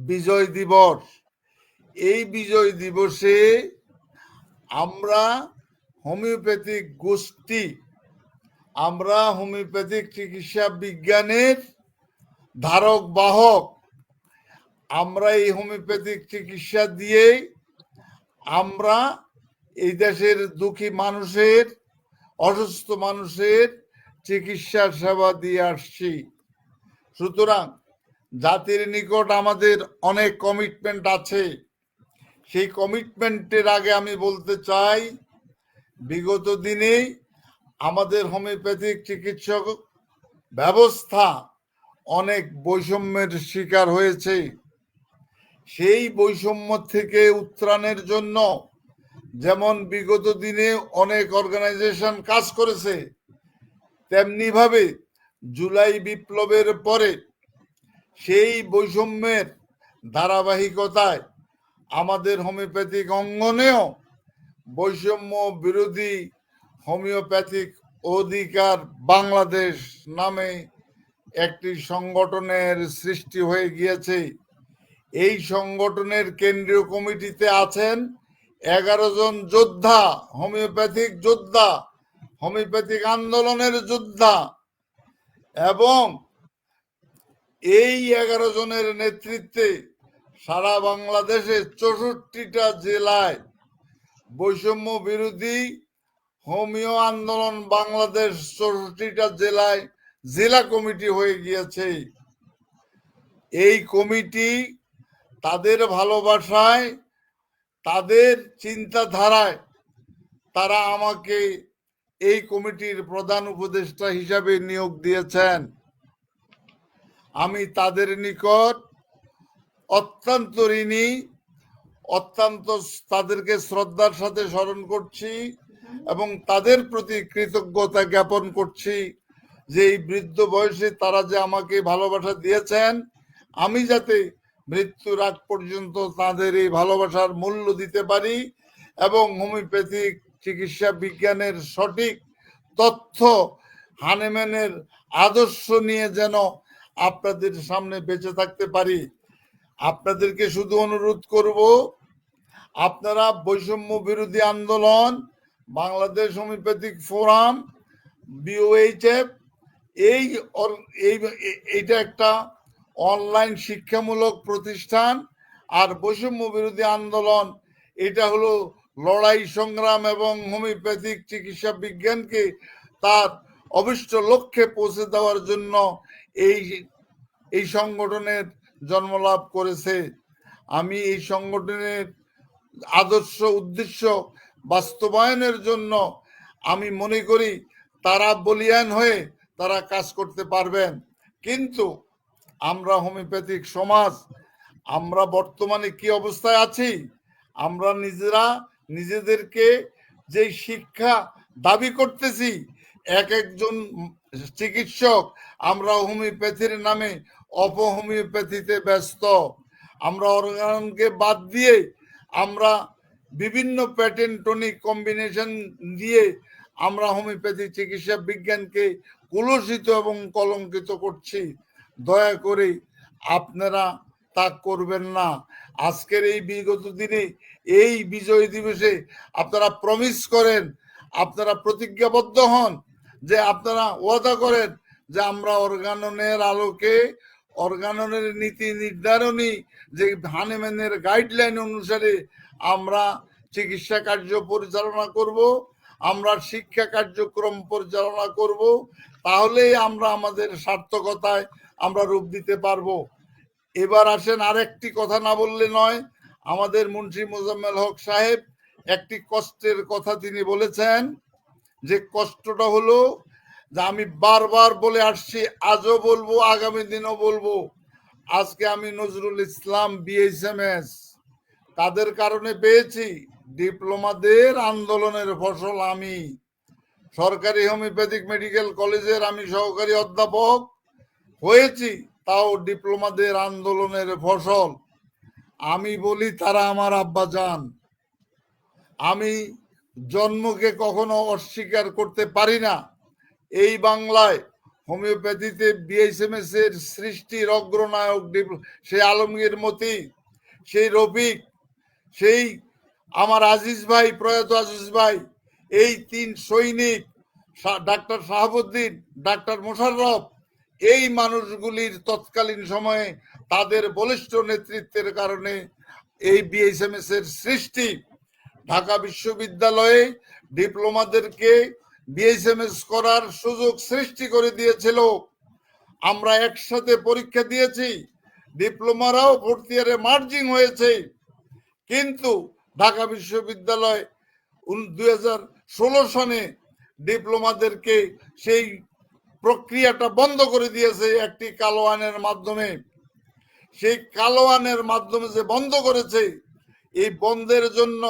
বিজয় দিবস। এই বিজয় দিবসে আমরা হোমিওপ্যাথিক গোষ্ঠী, আমরা হোমিওপ্যাথিক চিকিৎসা বিজ্ঞানের ধারক বাহক। আমরা এই হোমিওপ্যাথিক চিকিৎসা দিয়ে আমরা এই দেশের দুঃখী মানুষের, অসুস্থ মানুষের চিকিৎসা সেবা দিয়ে আসছি। সুতরাং জাতির নিকট আমাদের অনেক কমিটমেন্ট আছে। সেই কমিটমেন্টের আগে আমি বলতে চাই, বিগত দিনে আমাদের হোমিওপ্যাথিক চিকিৎসক ব্যবস্থা অনেক বৈষম্যের শিকার হয়েছে। সেই বৈষম্য থেকে উত্তরণের জন্য যেমন বিগত দিনে অনেক অর্গানাইজেশন কাজ করেছে, তেমনি ভাবে জুলাই বিপ্লবের পরে সেই বৈষম্যের ধারাবাহিকতায় আমাদের হোমিওপ্যাথিক অঙ্গনেও বৈষম্য বিরোধী হোমিওপ্যাথিক অধিকার বাংলাদেশ নামে একটি সংগঠনের সৃষ্টি হয়ে গিয়েছে। এই সংগঠনের কেন্দ্রীয় কমিটিতে আছেন 11 জন যোদ্ধা, হোমিওপ্যাথিক যোদ্ধা, হোমিওপ্যাথিক আন্দোলনের যোদ্ধা, এবং এই 11 জনের নেতৃত্বে সারা বাংলাদেশে 64টা জেলায় বৈষম্য বিরোধী হোমিও আন্দোলন বাংলাদেশ 64টা জেলায় জেলা কমিটি হয়ে গিয়েছে। এই কমিটি তাদের ভালোবাসায়, তাদের চিন্তাধারায় তারা আমাকে এই কমিটির প্রধান উপদেষ্টা হিসাবে নিয়োগ দিয়েছেন। আমি তাদের নিকট অত্যন্ত ঋণী, অত্যন্ত তাদেরকে শ্রদ্ধার সাথে স্মরণ করছি এবং তাদের প্রতি কৃতজ্ঞতা জ্ঞাপন করছি যে এই বৃদ্ধ বয়সে তারা যে আমাকে ভালোবাসা দিয়েছেন, আমি যাতে মৃত্যুর আগ পর্যন্ত তাদের এই ভালোবাসার মূল্য দিতে পারি এবং হোমিওপ্যাথিক চিকিৎসা বিজ্ঞানের সঠিক তথ্য, হানেম্যানের আদর্শ নিয়ে যেন আপনাদের সামনে বেঁচে থাকতে পারি। আপনাদেরকে শুধু অনুরোধ করব, আপনারা বৈষম্য বিরোধী আন্দোলন, বাংলাদেশ হোমিওপ্যাথিক ফোরাম, BOHF, এইটা একটা অনলাইন শিক্ষামূলক প্রতিষ্ঠান, আর বৈষম্য বিরোধী আন্দোলন এটা হলো লড়াই সংগ্রাম এবং হোমিওপ্যাথিক চিকিৎসা বিজ্ঞানকে তার অভিষ্ট লক্ষ্যে পৌঁছে দেওয়ার জন্য এই সংগঠনের জন্ম লাভ করেছে। আমি এই সংগঠনের আদর্শ উদ্দেশ্য বাস্তবায়নের জন্য আমি মনে করি তারা বলিয়ান হয়ে তারা কাজ করতে পারবেন। কিন্তু আমরা হোমিওপ্যাথিক সমাজ, আমরা বর্তমানে কি অবস্থায় আছি, আমরা নিজেরা নিজেদেরকে যে শিক্ষা দাবি করতেছি, একজন চিকিৎসক আমরা হোমিওপ্যাথির নামে অপহোমিওপ্যাথিতে ব্যস্ত। আমরা অর্গানকে বাদ দিয়ে আমরা বিভিন্ন প্যাটেন্ট টনিক কম্বিনেশন দিয়ে আমরা হোমিওপ্যাথি চিকিৎসা বিজ্ঞানকে কুলসিত এবং কলঙ্কিত করছি। দয়া করে আপনারা তা করবেন না। আজকের এই বিগত দিনে এই বিজয় দিবসে আপনারা প্রমিস করেন, আপনারা প্রতিজ্ঞাবদ্ধ হন যে আপনারা ওয়াদা করেন যে আমরা অর্গাননের আলোকে, অর্গাননের নীতি নির্ধারণী যে হানেম্যানের গাইডলাইন অনুসারে আমরা চিকিৎসা কার্য পরিচালনা করব, আমরা শিক্ষা কার্যক্রম পরিচালনা করব, তাহলেই আমরা আমাদের সার্থকতায় আমরা রূপ দিতে পারবো। এবার আসেন, আরেকটি কথা না বললে নয়, আমাদের মুন্সি মোজাম্মেল হক সাহেব একটি কষ্টের কথা তিনি বলেছেন, যে কষ্টটা হলো যে আমি বারবার বলে আসছি, আজও বলবো, আগামী দিনও বলবো, আজকে আমি নজরুল ইসলাম BHMS তাদের কারণে পেয়েছি, ডিপ্লোমাদের আন্দোলনের ফসল আমি। সরকারি হোমিওপ্যাথিক মেডিকেল কলেজের আমি সহকারী অধ্যাপক হয়েছি, তাও ডিপ্লোমাদের আন্দোলনের ফসল। আমি বলি তারা আমার আব্বাজান। আমি জন্মকে কখনো অস্বীকার করতে পারি না। এই বাংলায় হোমিওপ্যাথিতে বিএসএমএস এর সৃষ্টির অগ্রনায়ক সেই আলমগীর মতি, সেই রফিক, সেই আমার আজিজ ভাই, প্রয়াত আজিজ ভাই, এই তিন সৈনিক, ডাক্তার শাহাবুদ্দিন, ডাক্তার মোশাররফ, এই মানুষগুলির তৎকালীন সময়ে তাদের বলিষ্ঠ নেতৃত্বের কারণে এই বিএসএমএস এর সৃষ্টি। ঢাকা বিশ্ববিদ্যালয়ে ডিপ্লোমাদেরকে বিএসএমএস করার সুযোগ সৃষ্টি করে দিয়েছিল। আমরা একসাথে পরীক্ষা দিয়েছি, ডিপ্লোমারাও ফোর্থ ইয়ারে মার্জিং হয়েছে, কিন্তু ঢাকা বিশ্ববিদ্যালয় 2016 সনে ডিপ্লোমাদেরকে সেই প্রক্রিয়াটা বন্ধ করে দিয়েছে একটি কালো আইনের মাধ্যমে। সেই কালো আইনের মাধ্যমে যে বন্ধ করেছে, এই বন্ধের জন্য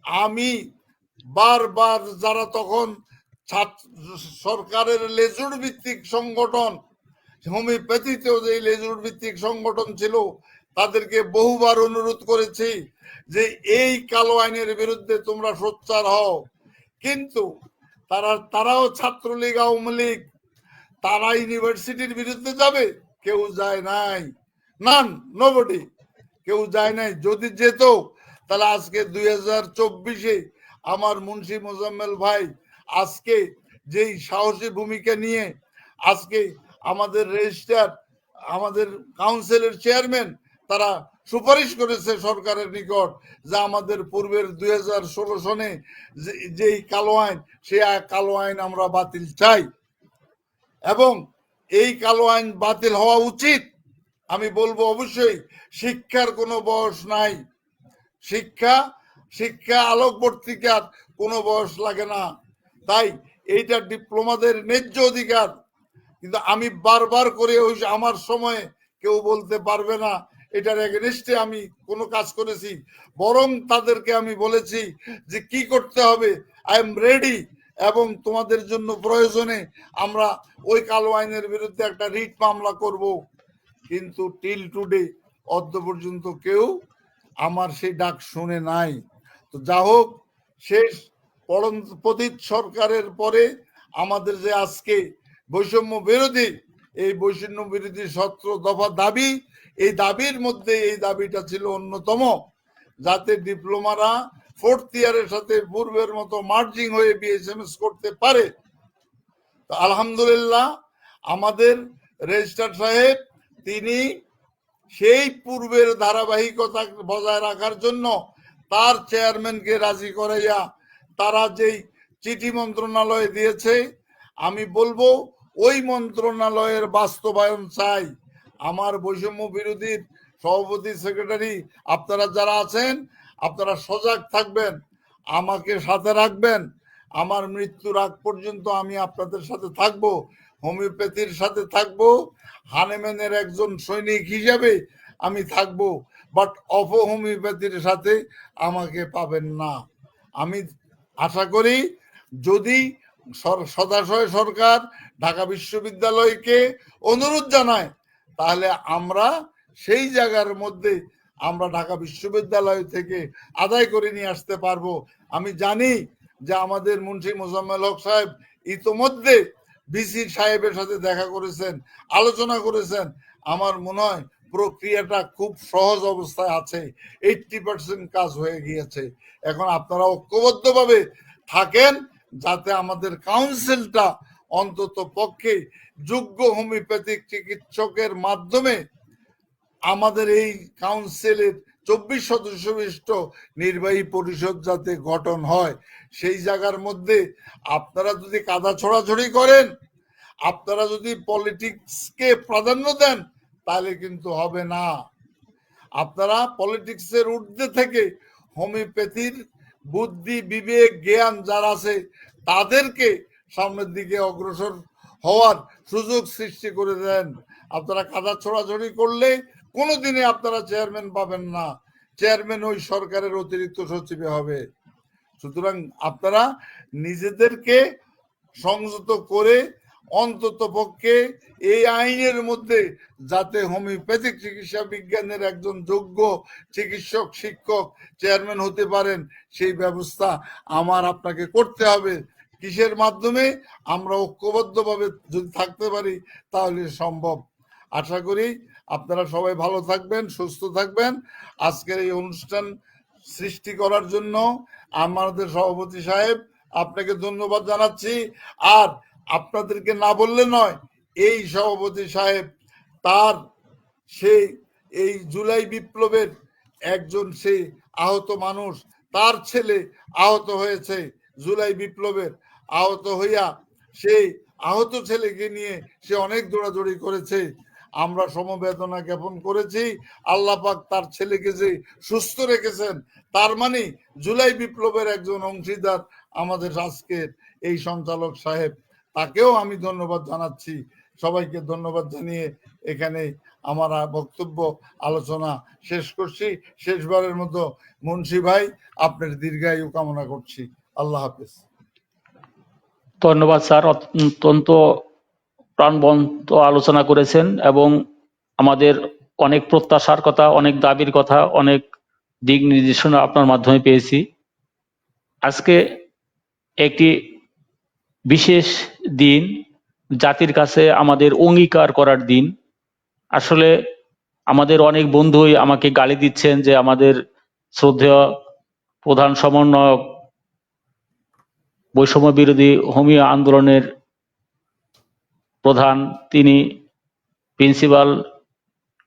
আমি বারবার, যারা তখন সরকারের লেজুর ভিত্তিক সংগঠন, হোমিওপ্যাথিতেও যে লেজুর ভিত্তিক সংগঠন ছিল, তাদেরকে বহুবার অনুরোধ করেছি যে এই কালো আইনের বিরুদ্ধে তোমরা সোচ্চার হও, কিন্তু তারাও ছাত্রলীগ, আওয়ামী লীগ, তারা ইউনিভার্সিটির বিরুদ্ধে যাবে, কেউ যায় নাই, নোবডি, কেউ যায় নাই। যদি যেত তাহলে আজকে 2024-এ আমার মুন্সি মোজাম্মেল ভাই আজকে যেই সাহসী ভূমিকা নিয়ে আজকে আমাদের রেজিস্ট্রার, আমাদের কাউন্সিলের চেয়ারম্যান, তারা সুপারিশ করেছে সরকারের নিকট যে আমাদের পূর্বের 2016 সনে যেই কালো আইন, সেই কালো আইন আমরা বাতিল চাই এবং এই কালো আইন বাতিল হওয়া উচিত। আমি বলবো অবশ্যই শিক্ষার কোনো বয়স নাই, শিক্ষা আলোকবর্তিকার কোনো বয়স লাগে না, তাই এইটা ডিপ্লোমাদের ন্যায্য অধিকার। কিন্তু আমি বারবার করে ওই আমার সময়ে কেউ বলতে পারবে না এটার এগেনস্টে আমি কোনো কাজ করেছি, বরং তাদেরকে আমি বলেছি যে কি করতে হবে, আই এম রেডি, এবং তোমাদের জন্য প্রয়োজনে আমরা ওই কালো আইনের বিরুদ্ধে একটা রিট মামলা করব। কিন্তু টিল টুডে অদ্য পর্যন্ত কেউ আমার সেই ডাক শুনে নাই। তো যা হোক, শেষ পতিত সরকারের পরে আমাদের যে আজকে বৈষম্য বিরোধী, এই বৈষম্য বিরোধী 17 দফা দাবি, এই দাবির মধ্যে এই দাবিটা ছিল অন্যতম, যাতে ডিপ্লোমারা ফোর্থ ইয়ারের সাথে পূর্বের মতো মার্জিং হয়ে বিএসএমএস করতে পারে। তো আলহামদুলিল্লাহ আমাদের রেজিস্ট্রার সাহেব, তিনি সেই পূর্বের ধারাবাহিকতা বজায় রাখার জন্য তার চেয়ারম্যানকে রাজি করাইয়া তারা যেই চিঠি মন্ত্রণালয়ে দিয়েছে, আমি বলবো ওই মন্ত্রণালয়ের বাস্তবায়ন চাই। আমার বৈষম্য বিরোধীর সভাপতি, সেক্রেটারি, আপনারা যারা আছেন, আপনারা সজাগ থাকবেন, আমাকে সাথে রাখবেন। আমার মৃত্যুর আগ পর্যন্ত আমি আপনাদের সাথে থাকব, হোমিওপ্যাথির সাথে থাকব, হানেম্যানের একজন সৈনিক হিসাবে আমি থাকব, বাট হোমিওপ্যাথির সাথে আমাকে পাবেন না। আমি আশা করি যদি সদাশয় সরকার ঢাকা বিশ্ববিদ্যালয়কে অনুরোধ জানায়, তাহলে আমরা সেই জায়গার মধ্যে আমরা ঢাকা বিশ্ববিদ্যালয় থেকে আদায় করে নিয়ে আসতে পারবো। আমি জানি যে আমাদের মুন্সি মোজাম্মেল হক সাহেব ইতোমধ্যে ভিসি সাহেবের সাথে দেখা করেছেন, আলোচনা করেছেন। আমার মনে হয় প্রক্রিয়াটা খুব সহজ অবস্থায় আছে, 80% কাজ হয়ে গিয়েছে। এখন আপনারা ঐক্যবদ্ধভাবে থাকেন, যাতে আমাদের কাউন্সিলটা অন্তত পক্ষে যোগ্য হোমিওপ্যাথিক চিকিৎসকের মাধ্যমে আমাদের এই কাউন্সিলের 24 সদস্য বিশিষ্ট নির্বাহী পরিষদ যাতে গঠন হয়। সেই জায়গার মধ্যে আপনারা যদি কাদা ছড়াছড়ি করেন, আপনারা যদি পলিটিক্সকে প্রাধান্য দেন, তাহলে কিন্তু হবে না। আপনারা পলিটিক্সের ঊর্ধ্বে থেকে হোমিওপ্যাথির বুদ্ধি, বিবেক, জ্ঞান যারা আছে, তাদেরকে সামনের দিকে অগ্রসর হওয়ার সুযোগ সৃষ্টি করে দেন। আপনারা কাদা ছড়াছড়ি করলে কোনোদিনে আপনারা চেয়ারম্যান পাবেন না, চেয়ারম্যান ওই সরকারের অতিরিক্ত সচিবে হবে। সুতরাং আপনারা নিজেদেরকে সংযত করে অন্তত পক্ষে এই আইনের মধ্যে যাতে হোমিওপ্যাথিক চিকিৎসা বিজ্ঞানের একজন যোগ্য চিকিৎসক, শিক্ষক চেয়ারম্যান হতে পারেন, সেই ব্যবস্থা আমার আপনাকে করতে হবে। কিসের মাধ্যমে? আমরা ঐক্যবদ্ধভাবে যদি থাকতে পারি তাহলে সম্ভব। আশা করি আপনারা সবাই ভালো থাকবেন, সুস্থ থাকবেন। আজকের এই অনুষ্ঠান সৃষ্টি করার জন্য আমাদের সভাপতি সাহেব আপনাকে ধন্যবাদ জানাচ্ছি। আর আপনাদেরকে না বললে নয়, এই সভাপতি সাহেব তার সেই এই জুলাই বিপ্লবের একজন সেই আহত মানুষ, তার ছেলে আহত হয়েছে জুলাই বিপ্লবের, আহত হইয়া সেই আহত ছেলেকে নিয়ে সে অনেক দৌড়াদৌড়ি করেছে। আমরা সমবেদনা জ্ঞাপন করেছি। আল্লাহ পাক তার ছেলেকে যে সুস্থ রেখেছেন, তার মানে জুলাই বিপ্লবের একজন অংশীদার আমাদের আজকের এই সঞ্চালক সাহেব, তাকেও আমি ধন্যবাদ জানাচ্ছি। সবাইকে ধন্যবাদ জানিয়ে এখানে আমার বক্তব্য আলোচনা শেষ করছি। শেষবারের মতো মুন্সি ভাই, আপনার দীর্ঘায়ু কামনা করছি। আল্লাহ হাফেজ। ধন্যবাদ স্যার, অত্যন্ত প্রাণবন্ত আলোচনা করেছেন এবং আমাদের অনেক প্রত্যাশার কথা, অনেক দাবির কথা, অনেক দিক নির্দেশনা আপনার মাধ্যমে পেয়েছি। আজকে একটি বিশেষ দিন, জাতির কাছে আমাদের অঙ্গীকার করার দিন। আসলে আমাদের অনেক বন্ধুই আমাকে গালি দিচ্ছেন যে আমাদের শ্রদ্ধেয় প্রধান সমন্বয়ক, বৈষম্য বিরোধী হোমিও আন্দোলনের প্রধান, তিনি প্রিন্সিপাল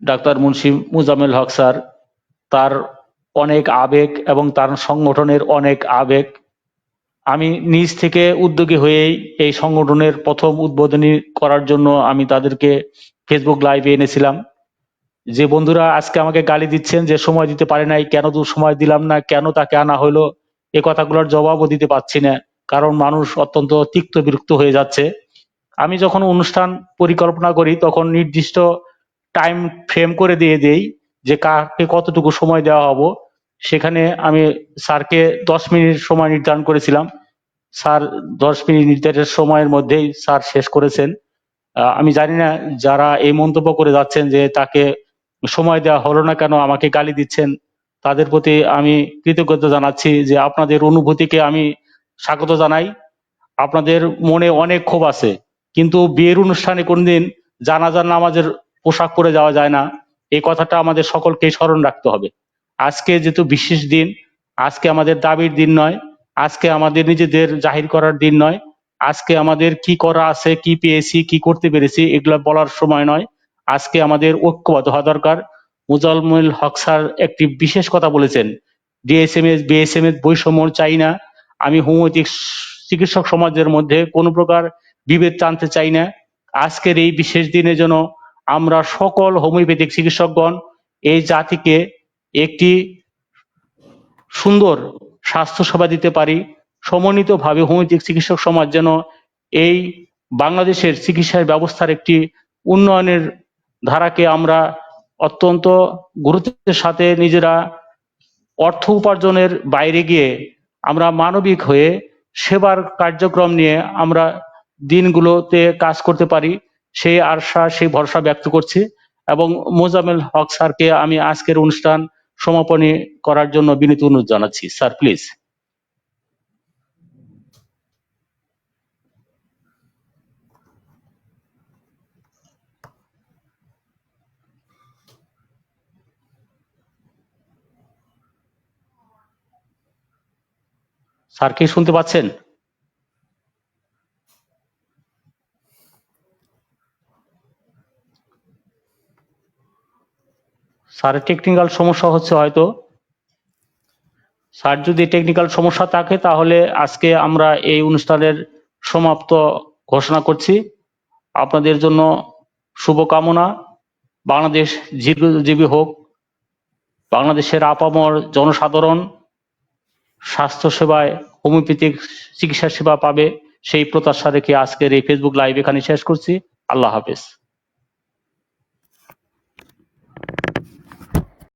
ডাক্তার মুন্সি মুজাম্মেল হক স্যার, তার অনেক আবেগ এবং তার সংগঠনের অনেক আবেগ। আমি নিজ থেকে উদ্যোগী হয়েই এই সংগঠনের প্রথম উদ্বোধনী করার জন্য আমি তাদেরকে ফেসবুক লাইভে এনেছিলাম। যে বন্ধুরা আজকে আমাকে গালি দিচ্ছেন যে সময় দিতে পারে নাই, কেন সময় দিলাম না, কেন তাকে আনা হলো, এ কথাগুলোর জবাবও দিতে পারছি না, কারণ মানুষ অত্যন্ত তিক্ত বিরক্ত হয়ে যাচ্ছে। আমি যখন অনুষ্ঠান পরিকল্পনা করি তখন নির্দিষ্ট টাইম ফ্রেম করে দিয়ে দেই যে কাকে কতটুকু সময় দেওয়া হবো। সেখানে আমি স্যারকে 10 মিনিট সময় নির্ধারণ করেছিলাম। স্যার 10 মিনিট নির্ধারিত সময়ের মধ্যেই স্যার শেষ করেছেন। আমি জানি না যারা এই মন্তব্য করে যাচ্ছেন যে তাকে সময় দেওয়া হলো না কেন, আমাকে গালি দিচ্ছেন, তাদের প্রতি আমি কৃতজ্ঞতা জানাচ্ছি যে আপনাদের অনুভূতিকে আমি স্বাগত জানাই। আপনাদের মনে অনেক ক্ষোভ আছে, কিন্তু বিয়ের অনুষ্ঠানে কোনদিন জানাজার নামাজের পোশাক পরে যাওয়া যায় না, এই কথাটা আমাদের সকলকেই স্মরণ রাখতে হবে। আজকে যেহেতু বিশেষ দিন, আজকে আমাদের দাবির দিন নয়, আজকে আমাদের নিজেদের জাহির করার দিন নয়, আজকে আমাদের কি করা আছে, কি পেয়েছি, কি করতে পেরেছি এগুলো বলার সময় নয়। আজকে আমাদের ঐক্যবদ্ধ হওয়া দরকার। মুজাম্মেল হক স্যার একটি বিশেষ কথা বলেছেন, ডিএসএমএস বিএসএমএস বৈষম্য চাই না। আমি হোমিওপ্যাথিক চিকিৎসক সমাজের মধ্যে কোনো প্রকার বিভেদ টানতে চাই না। আজকের এই বিশেষ দিনে যেন আমরা সকল হোমিওপ্যাথিক চিকিৎসকগণ এই জাতিকে একটি সুন্দর স্বাস্থ্যসেবা দিতে পারি। সমন্বিতভাবে হোমিওপ্যাথিক চিকিৎসক সমাজ যেন এই বাংলাদেশের চিকিৎসার ব্যবস্থার একটি উন্নয়নের ধারাকে আমরা অত্যন্ত গুরুত্বের সাথে নিজেরা অর্থ উপার্জনের বাইরে গিয়ে আমরা মানবিক হয়ে সেবার কার্যক্রম নিয়ে আমরা দিনগুলোতে কাজ করতে পারি, সেই আশা, সেই ভরসা ব্যক্ত করছি। এবং মোজাম্মেল হক স্যারকে আমি আজকের অনুষ্ঠান সমাপনী করার জন্য বিনীত অনুরোধ জানাচ্ছি। Sir please. স্যার কি শুনতে পাচ্ছেন? স্যারের টেকনিক্যাল সমস্যা হচ্ছে হয়তো। স্যার যদি টেকনিক্যাল সমস্যা থাকে তাহলে আজকে আমরা এই অনুষ্ঠানের সমাপ্ত ঘোষণা করছি। আপনাদের জন্য শুভকামনা। বাংলাদেশ দীর্ঘজীবী হোক। বাংলাদেশের আপামর জনসাধারণ স্বাস্থ্যসেবায় হোমিওপ্যাথিক চিকিৎসা সেবা পাবে, সেই প্রত্যাশা রেখে আজকের এই ফেসবুক লাইভ এখানে শেষ করছি। আল্লাহ হাফেজ।